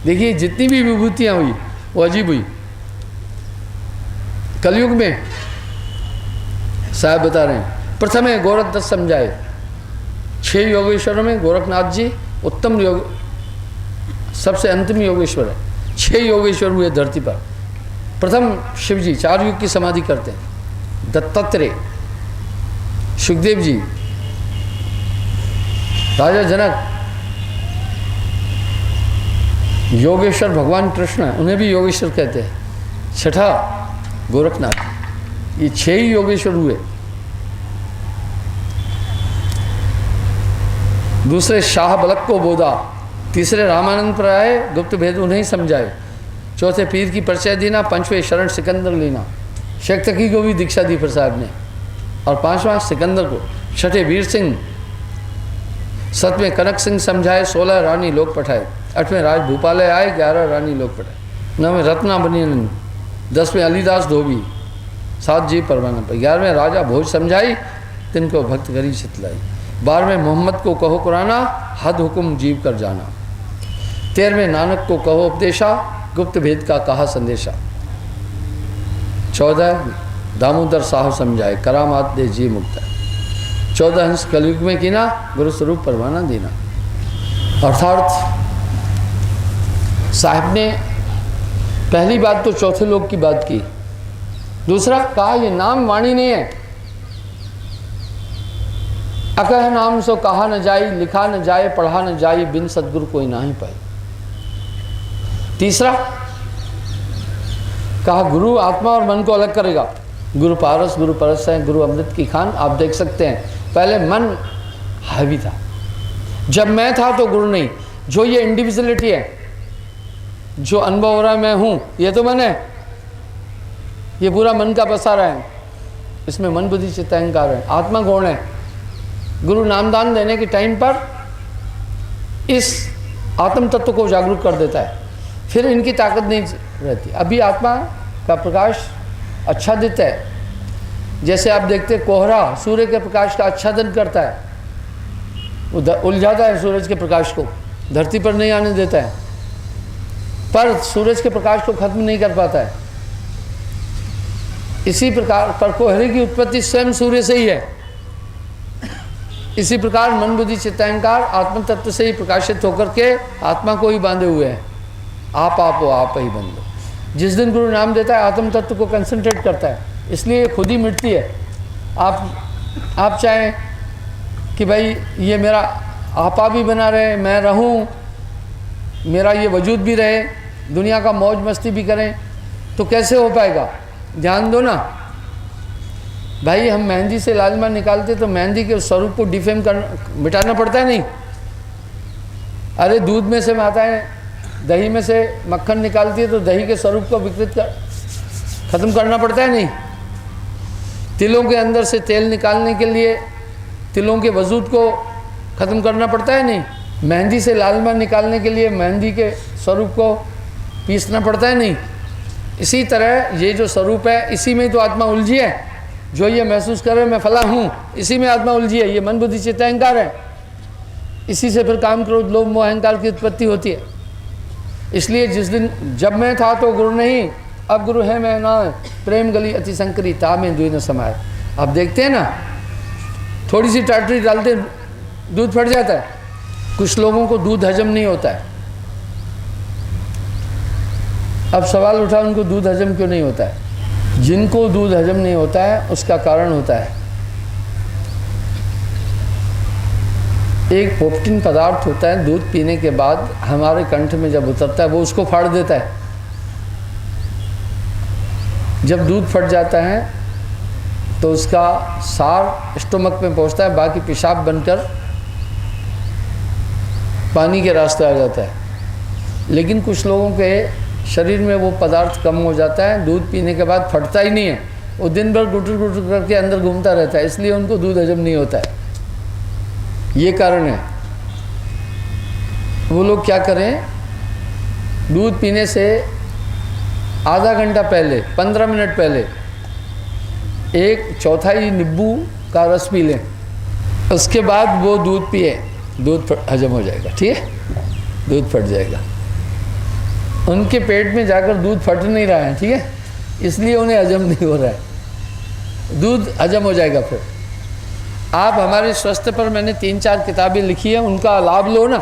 [SPEAKER 3] देखिए जितनी भी विभूतियाँ हुई वो अजीब हुई। कलयुग में साहब बता रहे हैं, प्रथम है गोरखनाथ समझाए। 6 योगेश्वरों में गोरखनाथ जी उत्तम योग, सबसे अंतिम योगेश्वर है। 6 योगेश्वर हुए धरती पर। प्रथम शिव जी 4 युग की समाधि करते हैं। दत्तात्रेय, सुखदेव जी, राजा जनक, योगेश्वर भगवान कृष्ण, उन्हें भी योगेश्वर कहते हैं। 6ठा गोरखनाथ। ये 6 ही योगेश्वर हुए। दूसरे शाह बलक को बोधा, तीसरे रामानंद पर आए, गुप्त भेद उन्हें समझाए। चौथे पीर की परिचय देना, 5वें शरण सिकंदर लेना, शेख तकी को भी दीक्षा दी फिर साहब ने, और 5वां सिकंदर को। 6ठे वीर सिंह, 7वें कनक सिंह समझाए, 16 रानी लोक पठाए। 8वें राज भूपालय आए, 11 रानी लोक पठाए। 9वें रत्ना बनी 10वें अलीदास धोबी, 7 जी परवाना पर, 11वें राजा भोज समझाई, तिनको भक्त करी छितलाई, 12वें मोहम्मद को कहो कुराना, हद हुक्म जीव कर जाना, 13वें नानक को कहो उपदेशा, गुप्त भेद का कहा संदेशा, 14 दामोदर साहब समझाए, करामात दे जी मुक्ता, 14 हंस कलयुग में कीना, गुरु स्वरूप परवाना देना। अर्थात साहब ने पहली बात तो चौथे लोग की बात की, दूसरा कहा ये नाम वाणी नहीं है, अकह नाम सो कहा न जाई, लिखा न जाए, पढ़ा न जाए, बिन सदगुरु कोई ना ही पाए। तीसरा कहा गुरु आत्मा और मन को अलग करेगा, गुरु पारस गुरु परस है, गुरु अमृत की खान। आप देख सकते हैं पहले मन हावी था, जब मैं था तो गुरु नहीं। जो ये इंडिविजुअलिटी है, जो अनुभव हो रहा है मैं हूँ, ये तो मन है, ये पूरा मन का पसारा है, इसमें मन बुद्धि चित्त अहंकार है। आत्मा कौन है? गुरु नामदान देने के टाइम पर इस आत्म तत्व को जागरूक कर देता है, फिर इनकी ताकत नहीं रहती। अभी आत्मा का प्रकाश आच्छादित है, जैसे आप देखते कोहरा सूर्य के प्रकाश का आच्छादन करता है, वो उलझाता है सूरज के प्रकाश को, धरती पर नहीं आने देता है, पर सूरज के प्रकाश को खत्म नहीं कर पाता है। इसी प्रकार पर कोहरे की उत्पत्ति स्वयं सूर्य से ही है। इसी प्रकार मन बुद्धि चित्त अहंकार आत्म तत्व से ही प्रकाशित होकर के आत्मा को ही बांधे हुए हैं। आप हो, आप ही बंधो। जिस दिन गुरु नाम देता है आत्म तत्व को कंसंट्रेट करता है, इसलिए खुद ही मिटती है। आप चाहें कि भाई ये मेरा आपा भी बना रहे, मैं रहूं, मेरा ये वजूद भी रहे, दुनिया का मौज मस्ती भी करें, तो कैसे हो पाएगा? ध्यान दो ना भाई, हम मेहंदी से लालिमा निकालते तो मेहंदी के स्वरूप को डिफेम कर मिटाना पड़ता है नहीं? अरे दूध में से माताएं दही में से मक्खन निकालती है तो दही के स्वरूप को विकृत कर खत्म करना पड़ता है नहीं? तिलों के अंदर से तेल निकालने के लिए तिलों के वजूद को खत्म करना पड़ता है नहीं? मेहंदी से लालिमा निकालने के लिए मेहंदी के स्वरूप को पीसना पड़ता है नहीं? इसी तरह ये जो स्वरूप है, इसी में तो आत्मा उलझी है। जो ये महसूस करे मैं फला हूँ, इसी में आत्मा उलझी है। ये मन बुद्धि चित्त अहंकार है, इसी से फिर काम क्रोध लोभ मोह अहंकार की उत्पत्ति होती है। इसलिए जिस दिन जब मैं था तो गुरु नहीं, अब गुरु है मैं ना, प्रेम गली अति संकरी ता में दुई न समाये। आप देखते हैं ना, थोड़ी सी टाटरी डालते दूध फट जाता है। कुछ लोगों को दूध हजम नहीं होता है। अब सवाल उठा उनको दूध हजम क्यों नहीं होता है? जिनको दूध हजम नहीं होता है उसका कारण होता है, एक पोप्टिन पदार्थ होता है, दूध पीने के बाद हमारे कंठ में जब उतरता है वो उसको फाड़ देता है। जब दूध फट जाता है तो उसका सार स्टोमक में पहुंचता है, बाकी पेशाब बनकर पानी के रास्ते आ जाता है। लेकिन कुछ लोगों के शरीर में वो पदार्थ कम हो जाता है, दूध पीने के बाद फटता ही नहीं है, वो दिन भर गुटर गुटर करके अंदर घूमता रहता है, इसलिए उनको दूध हजम नहीं होता है। ये कारण है। वो लोग क्या करें, दूध पीने से आधा घंटा पहले 15 मिनट पहले 1/4 नींबू का रस पी लें, उसके बाद वो दूध पिए, दूध हजम हो जाएगा। ठीक है, दूध फट जाएगा। उनके पेट में जाकर दूध फट नहीं रहा है, ठीक है, इसलिए उन्हें हजम नहीं हो रहा है, दूध हजम हो जाएगा। फिर आप हमारे स्वास्थ्य पर मैंने 3-4 किताबें लिखी है, उनका लाभ लो ना,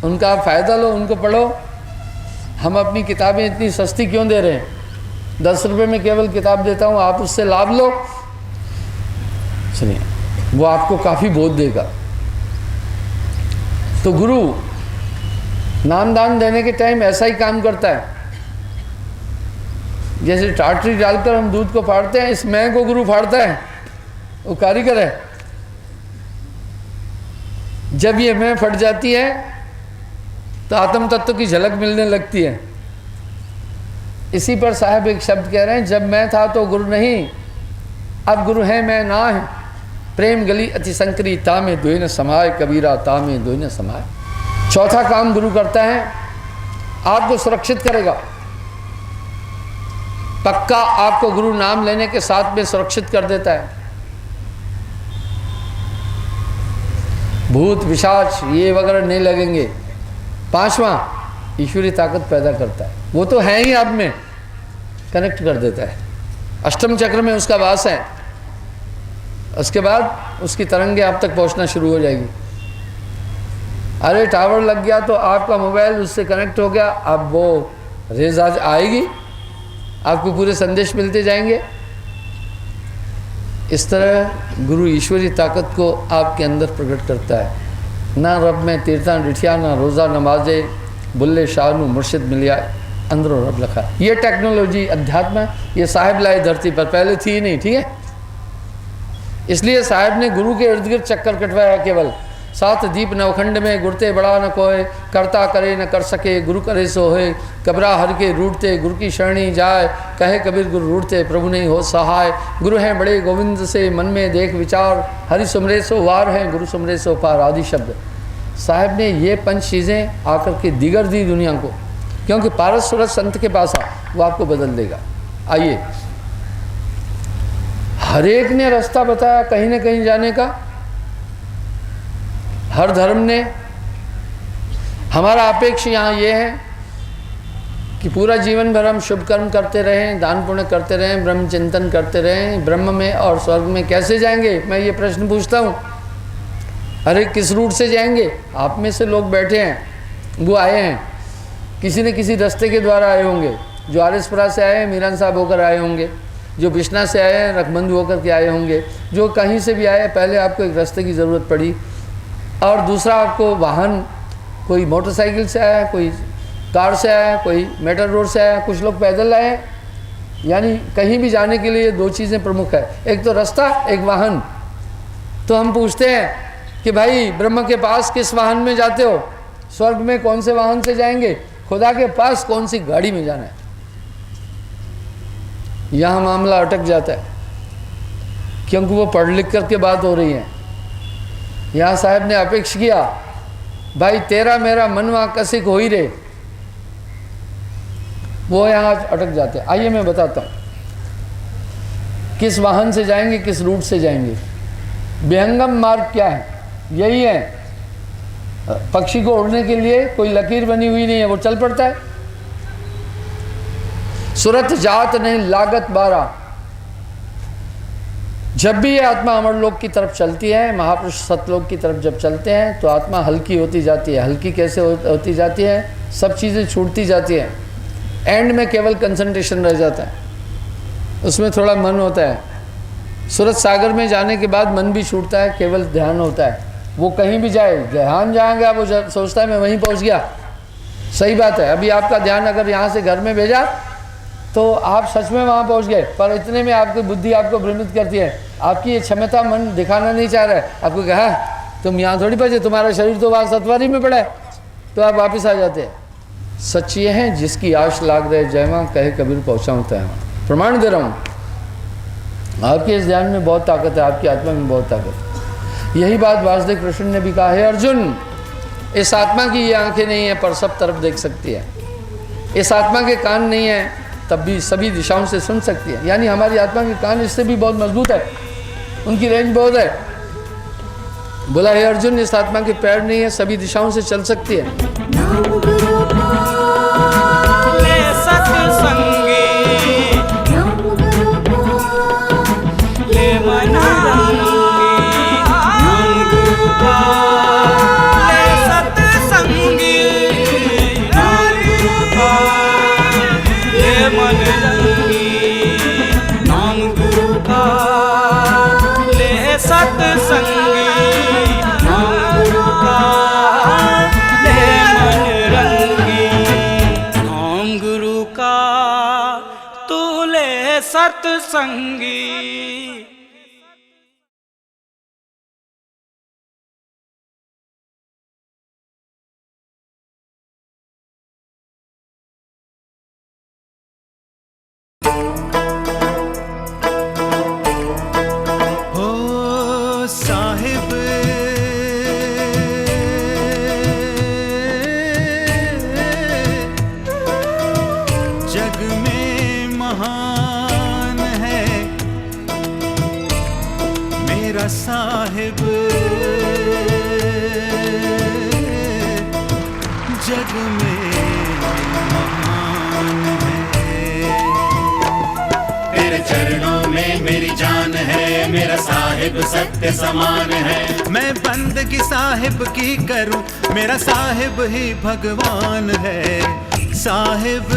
[SPEAKER 3] उनका फ़ायदा लो, उनको पढ़ो। हम अपनी किताबें इतनी सस्ती क्यों दे रहे हैं? 10 रुपये में केवल किताब देता हूँ, आप उससे लाभ लो। सुनिए, वो आपको काफ़ी बोध देगा। तो गुरु नामदान देने के टाइम ऐसा ही काम करता है। जैसे टाटरी डालकर हम दूध को फाड़ते हैं, इस मैं को गुरु फाड़ता है, वो कारीगर है। जब ये मैं फट जाती है तो आत्म तत्व की झलक मिलने लगती है। इसी पर साहब एक शब्द कह रहे हैं, जब मैं था तो गुरु नहीं, अब गुरु है मैं ना है, प्रेम गली अति संकरी ता में दुई न समाये, कबीरा ता में दुई न समाये। चौथा काम गुरु करता है, आपको सुरक्षित करेगा। पक्का आपको गुरु नाम लेने के साथ में सुरक्षित कर देता है। भूत पिशाच ये वगैरह नहीं लगेंगे। 5वां, ईश्वरी ताकत पैदा करता है, वो तो है ही आप में, कनेक्ट कर देता है। अष्टम चक्र में उसका वास है, उसके बाद उसकी तरंगे आप तक पहुंचना शुरू हो जाएगी। अरे टावर लग गया तो आपका मोबाइल उससे कनेक्ट हो गया, अब वो रेज आज आएगी, आपको पूरे संदेश मिलते जाएंगे। इस तरह गुरु ईश्वरी ताकत को आपके अंदर प्रकट करता है। ना रब में तीर्था डिठिया, ना रोज़ा नमाजे, बुल्ले शाहनु मुर्शिद मिलिया, अंदरों रब लखा। ये टेक्नोलॉजी अध्यात्म ये साहिब लाए धरती पर, पहले थी ही नहीं, ठीक है। इसलिए साहिब ने गुरु के इर्द गिर्द चक्कर कटवाया केवल। 7 दीप नवखंड में गुरते बड़ा न कोय, करता करे न कर सके, गुरु करे सो होए, कबरा हर के रूठते, गुरु की शरणी जाए, कहे कबीर गुरु रूठते, प्रभु नहीं हो सहाय। गुरु हैं बड़े गोविंद से मन में देख विचार, हरि सुमरे सो वार हैं, गुरु सुमरे सो पार, आदि शब्द। साहब ने ये 5 चीज़ें आकर के दिगर दी दुनिया को, क्योंकि पारस सूरज संत के पास आ, वो आपको बदल देगा। आइए, हर एक ने रास्ता बताया कहीं ना कहीं जाने का, हर धर्म ने। हमारा अपेक्ष यहाँ ये है कि पूरा जीवन भर हम शुभ कर्म करते रहें, दान पुण्य करते रहें, ब्रह्म चिंतन करते रहें। ब्रह्म में और स्वर्ग में कैसे जाएंगे, मैं ये प्रश्न पूछता हूँ। अरे किस रूट से जाएंगे? आप में से लोग बैठे हैं, वो आए हैं, किसी न किसी रास्ते के द्वारा आए होंगे। जो आरएसपुरा से आए हैं, मीरान साहब होकर आए होंगे। जो बिश्ना से आए हैं, रखबंधु होकर के आए होंगे। जो कहीं से भी आए, पहले आपको एक रास्ते की ज़रूरत पड़ी, और दूसरा आपको वाहन, कोई मोटरसाइकिल से आया, कोई कार से आया, कोई मेट्रो रोड से आया, कुछ लोग पैदल आए। यानी कहीं भी जाने के लिए 2 चीज़ें प्रमुख है, एक तो रास्ता, एक वाहन। तो हम पूछते हैं कि भाई ब्रह्म के पास किस वाहन में जाते हो? स्वर्ग में कौन से वाहन से जाएंगे? खुदा के पास कौन सी गाड़ी में जाना है? यहाँ मामला अटक जाता है, क्योंकि वो पढ़ लिख करके बात हो रही है। यहाँ साहब ने अपेक्ष किया, भाई तेरा मेरा मनवा कसिक हो ही रे, वो यहाँ अटक जाते हैं। आइए मैं बताता हूँ किस वाहन से जाएंगे, किस रूट से जाएंगे। विहंगम मार्ग क्या है? यही है, पक्षी को उड़ने के लिए कोई लकीर बनी हुई नहीं है, वो चल पड़ता है। सुरत जात नहीं लागत 12। जब भी ये आत्मा अमरलोक की तरफ चलती है, महापुरुष सतलोक की तरफ जब चलते हैं, तो आत्मा हल्की होती जाती है। हल्की कैसे होती जाती है? सब चीज़ें छूटती जाती हैं, एंड में केवल कंसंट्रेशन रह जाता है, उसमें थोड़ा मन होता है। सूरत सागर में जाने के बाद मन भी छूटता है, केवल ध्यान होता है। वो कहीं भी जाए, ध्यान जहाँ गया वो सोचता है मैं वहीं पहुँच गया। सही बात है, अभी आपका ध्यान अगर यहाँ से घर में भेजा तो आप सच में वहाँ पहुँच गए, पर इतने में आपकी बुद्धि आपको भ्रमित करती है। आपकी ये क्षमता मन दिखाना नहीं चाह रहा है, आपको कहा तुम यहाँ थोड़ी पहुँचे, तुम्हारा शरीर तो वहाँ सतवारी में पड़ा है, तो आप वापस आ जाते हैं। सच ये है, जिसकी आश लाग रहे जय माँ, कहे कबीर पहुँचाऊँ तय माँ। प्रमाण दे रहा हूँ, आपके इस ध्यान में बहुत ताकत है, आपकी आत्मा में बहुत ताकत है। यही बात वासुदेव कृष्ण ने भी कहा है, अर्जुन इस आत्मा की ये आंखें नहीं है पर सब तरफ देख सकती है, इस आत्मा के कान नहीं है तब भी सभी दिशाओं से सुन सकती है। यानी हमारी आत्मा के कान इससे भी बहुत मजबूत है, उनकी रेंज बहुत है। बोला है अर्जुन इस आत्मा के पैर नहीं है, सभी दिशाओं से चल सकती है।
[SPEAKER 4] सत्संगी
[SPEAKER 1] हो साहिब जग में महान साहिब जग में महान है।
[SPEAKER 2] तेरे चरणों में मेरी जान है, मेरा साहिब सत्य समान है।
[SPEAKER 1] मैं बंदगी साहिब की करूं, मेरा साहिब ही भगवान है। साहिब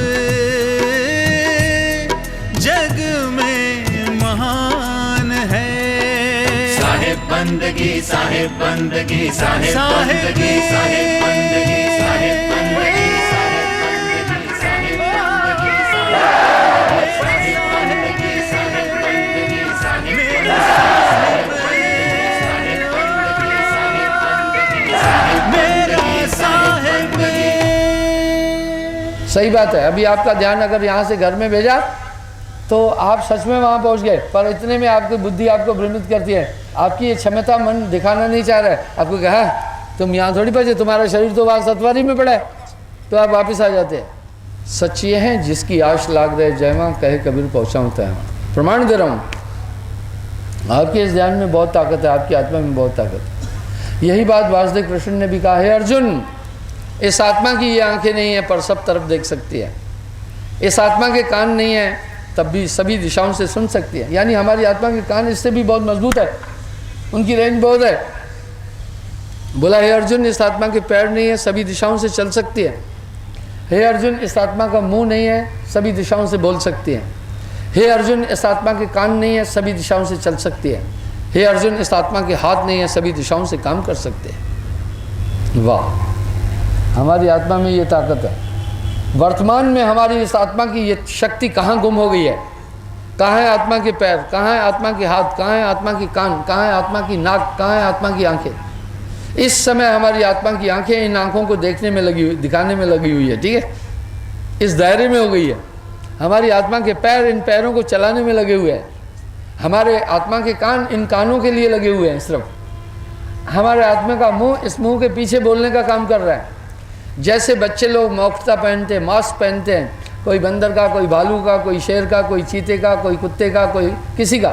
[SPEAKER 1] जग में महान है।
[SPEAKER 2] साहिब बंदगी, साहिब बंदगी, साहिब
[SPEAKER 1] साहिब
[SPEAKER 2] बंदगी, साहिब बंदगी, साहिब बंदगी, साहिब बंदगी, साहिब बंदगी, साहिब बंदगी, साहिब बंदगी,
[SPEAKER 1] मेरा साहिब।
[SPEAKER 3] सही बात है। अभी आपका ध्यान अगर यहाँ से घर में भेजा तो आप सच में वहाँ पहुँच गए, पर इतने में आपकी बुद्धि आपको भ्रमित करती है। आपकी ये क्षमता मन दिखाना नहीं चाह रहा है। आपको कहा तुम यहाँ थोड़ी पहुँचे, तुम्हारा शरीर तो वहाँ सतवारी में पड़ा है, तो आप वापस आ जाते हैं। सच ये है जिसकी आश लाग रहे जय माँ कहे कबीर पहुँचाऊँ है। प्रमाण दे रहा हूँ, आपके इस ध्यान में बहुत ताकत है, आपकी आत्मा में बहुत ताकत है। यही बात वासुदेव कृष्ण ने भी कहा है, अर्जुन इस आत्मा की ये आंखें नहीं है पर सब तरफ देख सकती है, इस आत्मा के कान नहीं है तब भी सभी दिशाओं से सुन सकती है। यानी हमारी आत्मा के कान इससे भी बहुत मजबूत है, उनकी रेंज बहुत है। बोला हे अर्जुन इस आत्मा के पैर नहीं है सभी दिशाओं से चल सकती है। हे अर्जुन इस आत्मा का मुंह नहीं है सभी दिशाओं से बोल सकती है। हे अर्जुन इस आत्मा के कान नहीं है सभी दिशाओं से चल सकती है। हे अर्जुन इस आत्मा के हाथ नहीं है सभी दिशाओं से काम कर सकते हैं। वाह, हमारी आत्मा में ये ताकत है। वर्तमान में हमारी इस आत्मा की ये शक्ति कहाँ गुम हो गई है? कहाँ है आत्मा के पैर, कहाँ है आत्मा के हाथ, कहाँ है आत्मा की कान, कहाँ है आत्मा की नाक, कहाँ है आत्मा की आंखें? इस समय हमारी आत्मा की आंखें इन आंखों को देखने में लगी हुई, दिखाने में लगी हुई है, ठीक है, इस दायरे में हो गई है। हमारी आत्मा के पैर इन पैरों को चलाने में लगे हुए हैं। हमारे आत्मा के कान इन कानों के लिए लगे हुए हैं सिर्फ। हमारे आत्मा का मुंह इस मुंह के पीछे बोलने का काम कर रहा है। जैसे बच्चे लोग मौखता पहनते हैं, मास्क पहनते हैं, कोई बंदर का, कोई भालू का, कोई शेर का, कोई चीते का, कोई कुत्ते का, कोई किसी का,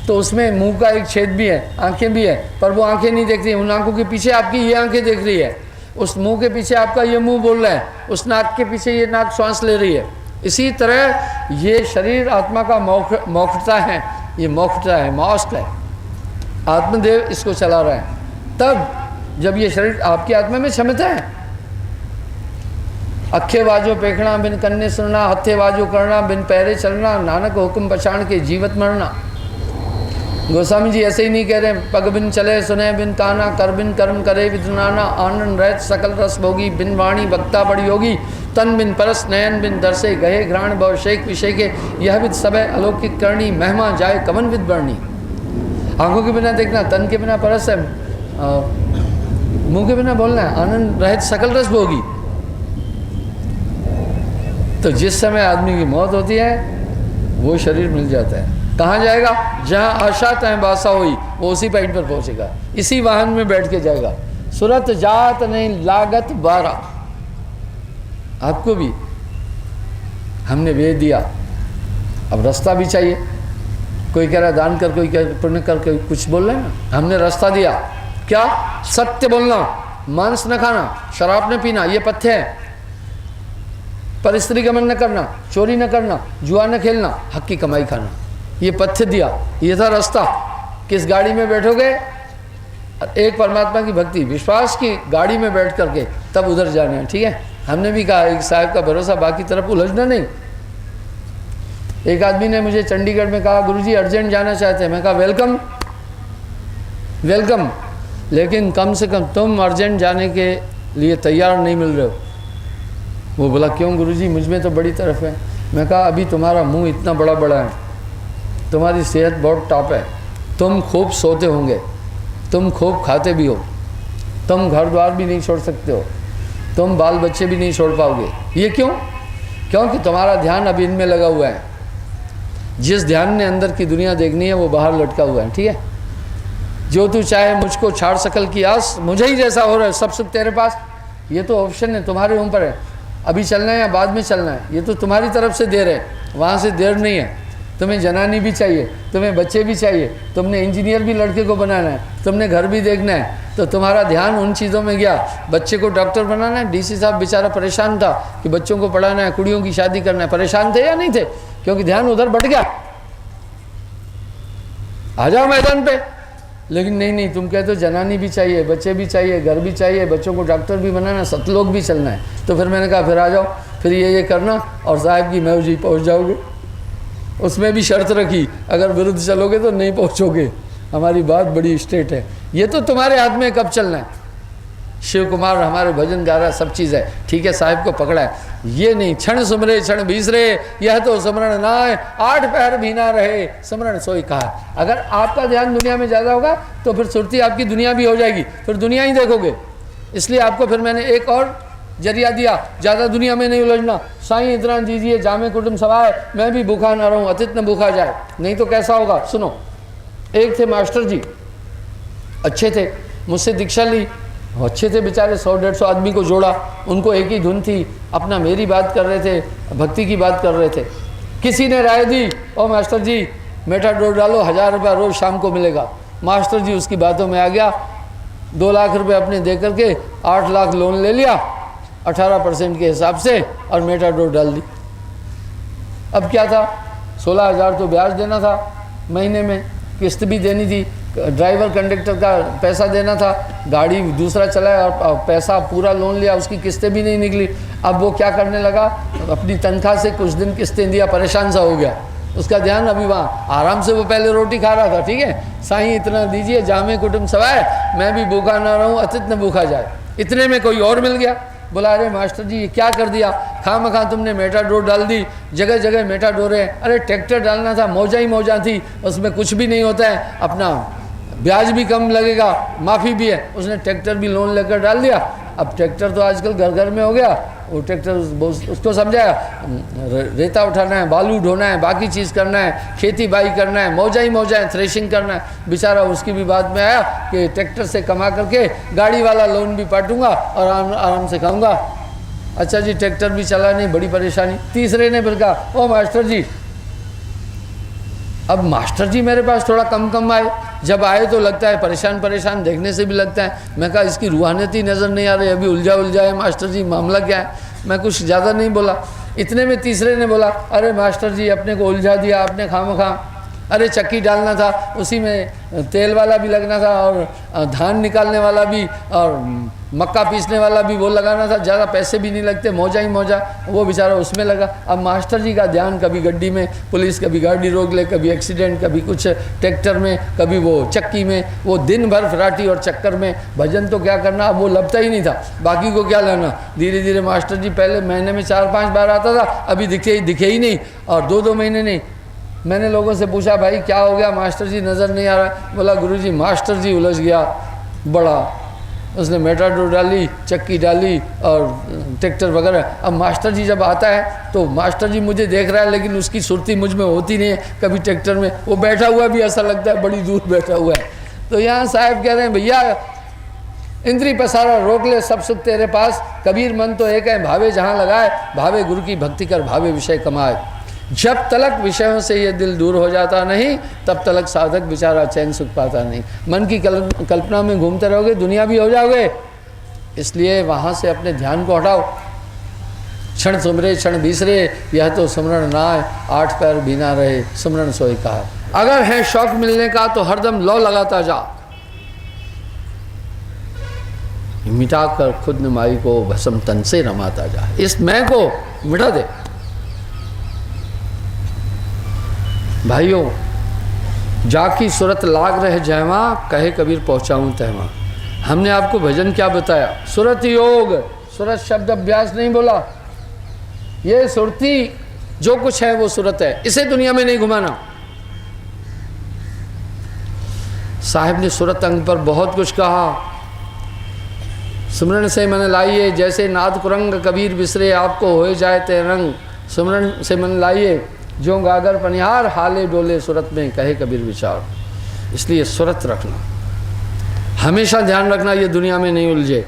[SPEAKER 3] तो उसमें मुंह का एक छेद भी है, आंखें भी है, पर वो आंखें नहीं देख रही। उन आंखों के पीछे आपकी ये आंखें देख रही है, उस मुंह के पीछे आपका ये मुंह बोल रहा है, उस नाक के पीछे ये नाक श्वास ले रही है। इसी तरह ये शरीर आत्मा का मौखता है, ये मौखता है, मास्क है। आत्मदेव इसको चला रहा है। तब जब ये शरीर आपकी आत्मा में क्षमता है, अखे वाजो पेखना बिन कन्ने सुनना, हथे वाजो करना बिन पैरे चलना, नानक हुक्म पछाण के जीवत मरना। गोस्वामी जी ऐसे ही नहीं कह रहे, पग बिन चले सुने बिन काना, कर बिन कर्म करे विदुनाना, आनंद रहत सकल रस भोगी, बिन वाणी वक्ता बड़ी योगी, तन बिन परस नयन बिन दर्शे, गहे घ्राण भव शेख विषय के, यह विद सबे अलौकिक करणी, महिमा जाए कवन विद बरणी। आंखों के बिना देखना, तन के बिना परस है, मुंह के बिना बोलना है, आनंद रहत सकल रस भोगी। तो जिस समय आदमी की मौत होती है वो शरीर मिल जाता है। कहाँ जाएगा? जहाँ आशा तय बासा हुई, वो उसी पॉइंट पर पहुँचेगा, इसी वाहन में बैठ के जाएगा। सुरत जात नहीं लागत बारा। आपको भी हमने भेज दिया, अब रास्ता भी चाहिए। कोई कह रहा है दान कर, कोई कह रहा पुण्य कर, कोई कुछ बोल रहे हैं ना। हमने रास्ता दिया, क्या? सत्य बोलना, मांस न खाना, शराब न पीना, ये पथ्य है। पर स्त्री गमन न करना, चोरी न करना, जुआ न खेलना, हक की कमाई खाना, ये पथ्य दिया। ये था रास्ता। किस गाड़ी में बैठोगे? एक परमात्मा की भक्ति विश्वास की गाड़ी में बैठ करके तब उधर जाना है, ठीक है। हमने भी कहा एक साहब का भरोसा, बाकी तरफ उलझना नहीं। एक आदमी ने मुझे चंडीगढ़ में कहा, गुरुजी अर्जेंट जाना चाहते हैं। मैं कहा वेलकम वेलकम, लेकिन कम से कम तुम अर्जेंट जाने के लिए तैयार नहीं मिल रहे हो। वो बोला क्यों गुरुजी, मुझ में तो बड़ी तरफ है। मैं कहा अभी तुम्हारा मुंह इतना बड़ा बड़ा है, तुम्हारी सेहत बहुत टॉप है, तुम खूब सोते होंगे, तुम खूब खाते भी हो, तुम घर द्वार भी नहीं छोड़ सकते हो, तुम बाल बच्चे भी नहीं छोड़ पाओगे। ये क्यों? क्योंकि तुम्हारा ध्यान अभी इनमें लगा हुआ है। जिस ध्यान ने अंदर की दुनिया देखनी है वो बाहर लटका हुआ है, ठीक है। जो तू चाहे मुझको छाड़ सकल की आस, मुझे ही जैसा हो रहा है सब सुख तेरे पास। ये तो ऑप्शन है, तुम्हारे ऊपर है, अभी चलना है या बाद में चलना है, ये तो तुम्हारी तरफ से देर है, वहाँ से देर नहीं है। तुम्हें जनानी भी चाहिए, तुम्हें बच्चे भी चाहिए, तुमने इंजीनियर भी लड़के को बनाना है, तुमने घर भी देखना है, तो तुम्हारा ध्यान उन चीज़ों में गया। बच्चे को डॉक्टर बनाना है, डीसी साहब बेचारा परेशान था कि बच्चों को पढ़ाना है, कुड़ियों की शादी करना है। परेशान थे या नहीं थे? क्योंकि ध्यान उधर बढ़ गया। आ जाओ मैदान पे। लेकिन नहीं, तुम कहते हो जनानी भी चाहिए, बच्चे भी चाहिए, घर भी चाहिए, बच्चों को डॉक्टर भी बनाना है, सतलोक भी चलना है। तो फिर मैंने कहा फिर आ जाओ, फिर ये करना और साहब की मौजी पहुँच जाओगे। उसमें भी शर्त रखी, अगर विरुद्ध चलोगे तो नहीं पहुँचोगे। हमारी बात बड़ी स्ट्रेट है। ये तो तुम्हारे हाथ में कब चलना है। शिव कुमार हमारे भजन गा रहा, सब चीज़ है, ठीक है, साहिब को पकड़ा है। ये नहीं क्षण सुमरे क्षण बीसरे, यह तो सिमरण नाय, 8 पहर भी ना रहे, सिमरण सोई कहा। अगर आपका ध्यान दुनिया में ज़्यादा होगा तो फिर सुरती आपकी दुनिया भी हो जाएगी, फिर दुनिया ही देखोगे। इसलिए आपको फिर मैंने एक और जरिया दिया, ज़्यादा दुनिया में नहीं उलझना। साईं इतना दीजिए जामे कुटुंब सवाए, मैं भी भूखा ना रहूँ, अतिथ न भूखा जाए। नहीं तो कैसा होगा, सुनो। एक थे मास्टर जी, अच्छे थे, मुझसे दीक्षा ली, अच्छे थे बेचारे, 100-150 आदमी को जोड़ा। उनको एक ही धुन थी, अपना मेरी बात कर रहे थे, भक्ति की बात कर रहे थे। किसी ने राय दी, ओ मास्टर जी मेटाडोर डालो, 1000 रुपया रोज़ शाम को मिलेगा। मास्टर जी उसकी बातों में आ गया, 2 लाख रुपये अपने दे करके 8 लाख लोन ले लिया 18% के हिसाब से और मेटाडोर डाल दी। अब क्या था, 16,000 तो ब्याज देना था महीने में, किस्त भी देनी थी, ड्राइवर कंडक्टर का पैसा देना था, गाड़ी दूसरा चलाया और पैसा पूरा लोन लिया, उसकी किस्तें भी नहीं निकली। अब वो क्या करने लगा, अपनी तनख्वाह से कुछ दिन किस्तें दिया, परेशान सा हो गया। उसका ध्यान अभी वहाँ आराम से, वो पहले रोटी खा रहा था, ठीक है, साईं इतना दीजिए जामे कुटुंब सवाए, मैं भी भूखा ना रहूँ, अतिथ न भूखा जाए। इतने में कोई और मिल गया, बोला अरे मास्टर जी ये क्या कर दिया, खामखा तुमने मेटाडोर डाल दी, जगह जगह मेटाडोर है। अरे ट्रैक्टर डालना था, मौजा ही मौजा थी, उसमें कुछ भी नहीं होता है, अपना ब्याज भी कम लगेगा, माफ़ी भी है। उसने ट्रैक्टर भी लोन लेकर डाल दिया। अब ट्रैक्टर तो आजकल घर घर में हो गया, वो ट्रैक्टर उसको समझाया रेता उठाना है, बालू ढोना है, बाकी चीज़ करना है, खेती बाई करना है, मौजा ही मौजा है, थ्रेशिंग करना है। बेचारा उसकी भी बात में आया कि ट्रैक्टर से कमा करके गाड़ी वाला लोन भी पाटूंगा और आराम से खाऊंगा। अच्छा जी, ट्रैक्टर भी चला नहीं, बड़ी परेशानी। तीसरे ने फिर कहा, ओ मास्टर जी, अब मास्टर जी मेरे पास थोड़ा कम आए, जब आए तो लगता है परेशान, देखने से भी लगता है। मैं कहा इसकी रूहानियत ही नज़र नहीं आ रही, अभी उलझा है मास्टर जी, मामला क्या है। मैं कुछ ज़्यादा नहीं बोला। इतने में तीसरे ने बोला, अरे मास्टर जी अपने को उलझा दिया आपने खामखा, अरे चक्की डालना था, उसी में तेल वाला भी लगना था और धान निकालने वाला भी और मक्का पीसने वाला भी वो लगाना था, ज़्यादा पैसे भी नहीं लगते, मौजा ही मौजा, वो बेचारा उसमें लगा। अब मास्टर जी का ध्यान कभी गड्डी में, पुलिस कभी गाड़ी रोक ले, कभी एक्सीडेंट, कभी कुछ ट्रैक्टर में, कभी वो चक्की में, वो दिन भर फराटी और चक्कर में। भजन तो क्या करना, अब वो लगता ही नहीं था, बाकी को क्या लेना। धीरे धीरे मास्टर जी पहले महीने में 4-5 बार आता था, अभी दिखे ही नहीं, और 2-2 महीने नहीं। मैंने लोगों से पूछा भाई क्या हो गया, मास्टर जी नज़र नहीं आ रहा। बोला गुरुजी मास्टर जी उलझ गया बड़ा, उसने मेटाडोर डाली, चक्की डाली और ट्रैक्टर वगैरह। अब मास्टर जी जब आता है तो मास्टर जी मुझे देख रहा है, लेकिन उसकी सुरती मुझ में होती नहीं है। कभी ट्रैक्टर में वो बैठा हुआ भी ऐसा लगता है बड़ी दूर बैठा हुआ है। तो यहाँ साहब कह रहे हैं भैया इंद्री पसारा रोक ले, सब सुख तेरे पास, कबीर मन तो एक है, भावे जहाँ लगाए, भावे गुरु की भक्ति कर, भावे विषय कमाए। जब तलक विषयों से ये दिल दूर हो जाता नहीं, तब तलक साधक बेचारा चैन सुख पाता नहीं। मन की कल्पना में घूमते रहोगे, दुनिया भी हो जाओगे। इसलिए वहाँ से अपने ध्यान को हटाओ। क्षण सुमरे क्षण बीसरे, यह तो सुमरण ना है, 8 पैर भी ना रहे, सुमरण सोई कहा। अगर है शौक मिलने का तो हरदम लौ लगाता जा, मिटा कर खुद नुमाई को भस्म तन से रमाता जा। इस मैं को मिटा दे। भाइयों जाकी सूरत लाग रहे जयवा, कहे कबीर पहुँचाऊँ तहवा। हमने आपको भजन क्या बताया, सुरत योग, सुरत शब्द अभ्यास नहीं बोला। ये सुरती जो कुछ है वो सुरत है, इसे दुनिया में नहीं घुमाना। साहिब ने सुरत अंग पर बहुत कुछ कहा। सुमरण से मन लाइए, जैसे नाद कुरंग कबीर बिसरे, आपको हो जाए ते रंग। सुमरण से मन लाइए, जो गागर पनिहार, हाले डोले सुरत में, कहे कबीर विचार। इसलिए सुरत रखना, हमेशा ध्यान रखना, ये दुनिया में नहीं उलझे।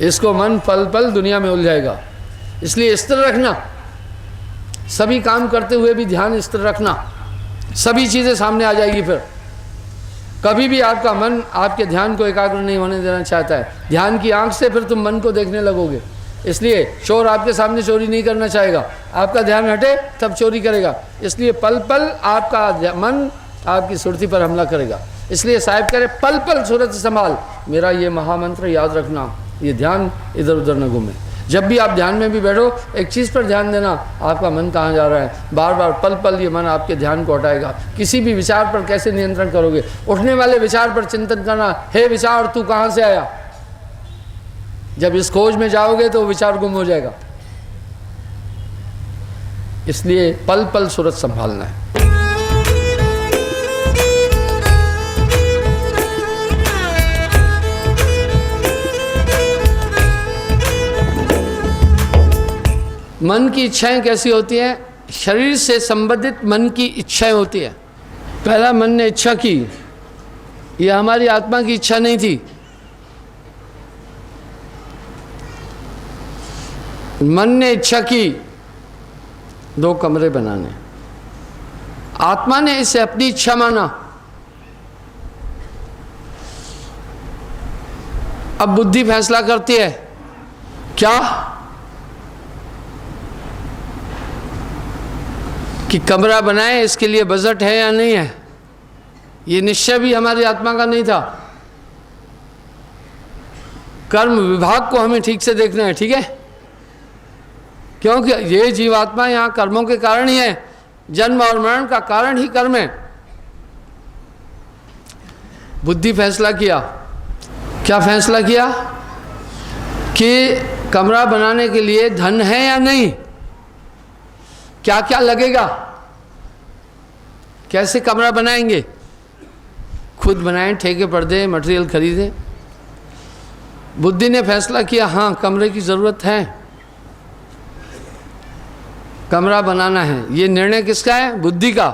[SPEAKER 3] इसको मन पल पल दुनिया में उलझाएगा। इसलिए स्थिर रखना, सभी काम करते हुए भी ध्यान स्थिर रखना। सभी चीज़ें सामने आ जाएगी। फिर कभी भी आपका मन आपके ध्यान को एकाग्र नहीं होने देना चाहता है। ध्यान की आंख से फिर तुम मन को देखने लगोगे। इसलिए चोर आपके सामने चोरी नहीं करना चाहेगा, आपका ध्यान हटे तब चोरी करेगा। इसलिए पल पल आपका मन आपकी सुरती पर हमला करेगा। इसलिए साहिब कह रहे पल पल सूरत संभाल, मेरा ये महामंत्र याद रखना, ये ध्यान इधर उधर न घूमे। जब भी आप ध्यान में भी बैठो एक चीज़ पर ध्यान देना, आपका मन कहाँ जा रहा है, बार बार पल पल ये मन आपके ध्यान को हटाएगा। किसी भी विचार पर कैसे नियंत्रण करोगे, उठने वाले विचार पर चिंतन करना, हे विचार तू कहाँ से आया। जब इस खोज में जाओगे तो विचार गुम हो जाएगा। इसलिए पल पल सूरत संभालना है। मन की इच्छाएं कैसी होती हैं? शरीर से संबंधित मन की इच्छाएं होती है। पहला मन ने इच्छा की, यह हमारी आत्मा की इच्छा नहीं थी। मन ने इच्छा की 2 कमरे बनाने, आत्मा ने इसे अपनी इच्छा माना। अब बुद्धि फैसला करती है क्या कि कमरा बनाए, इसके लिए बजट है या नहीं है। ये निश्चय भी हमारी आत्मा का नहीं था। कर्म विभाग को हमें ठीक से देखना है, ठीक है, क्योंकि ये जीवात्मा यहाँ कर्मों के कारण ही है। जन्म और मरण का कारण ही कर्म है। बुद्धि फैसला किया, क्या फैसला किया कि कमरा बनाने के लिए धन है या नहीं, क्या क्या लगेगा, कैसे कमरा बनाएंगे, खुद बनाएं, ठेके पर दें, मटेरियल खरीदें। बुद्धि ने फैसला किया हाँ कमरे की ज़रूरत है, कमरा बनाना है। ये निर्णय किसका है? बुद्धि का।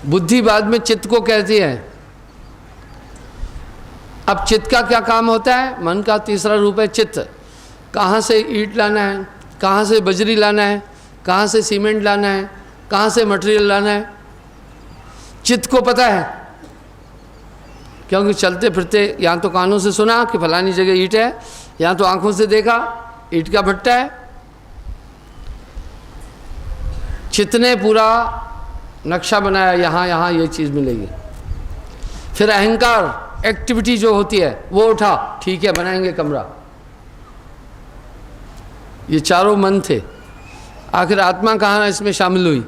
[SPEAKER 3] बुद्धि बाद में चित्त को कहती है। अब चित्त का क्या काम होता है? मन का तीसरा रूप है चित्त। कहाँ से ईंट लाना है, कहाँ से बजरी लाना है, कहाँ से सीमेंट लाना है, कहाँ से मटेरियल लाना है, चित्त को पता है। क्योंकि चलते फिरते यहाँ तो कानों से सुना कि फलानी जगह ईंट है, यहाँ तो आंखों से देखा ईंट का भट्टा है। चित्त ने पूरा नक्शा बनाया, यहाँ यहाँ ये चीज़ मिलेगी। फिर अहंकार एक्टिविटी जो होती है वो उठा, ठीक है बनाएंगे कमरा। ये चारों मन थे। आखिर आत्मा कहाँ इसमें शामिल हुई?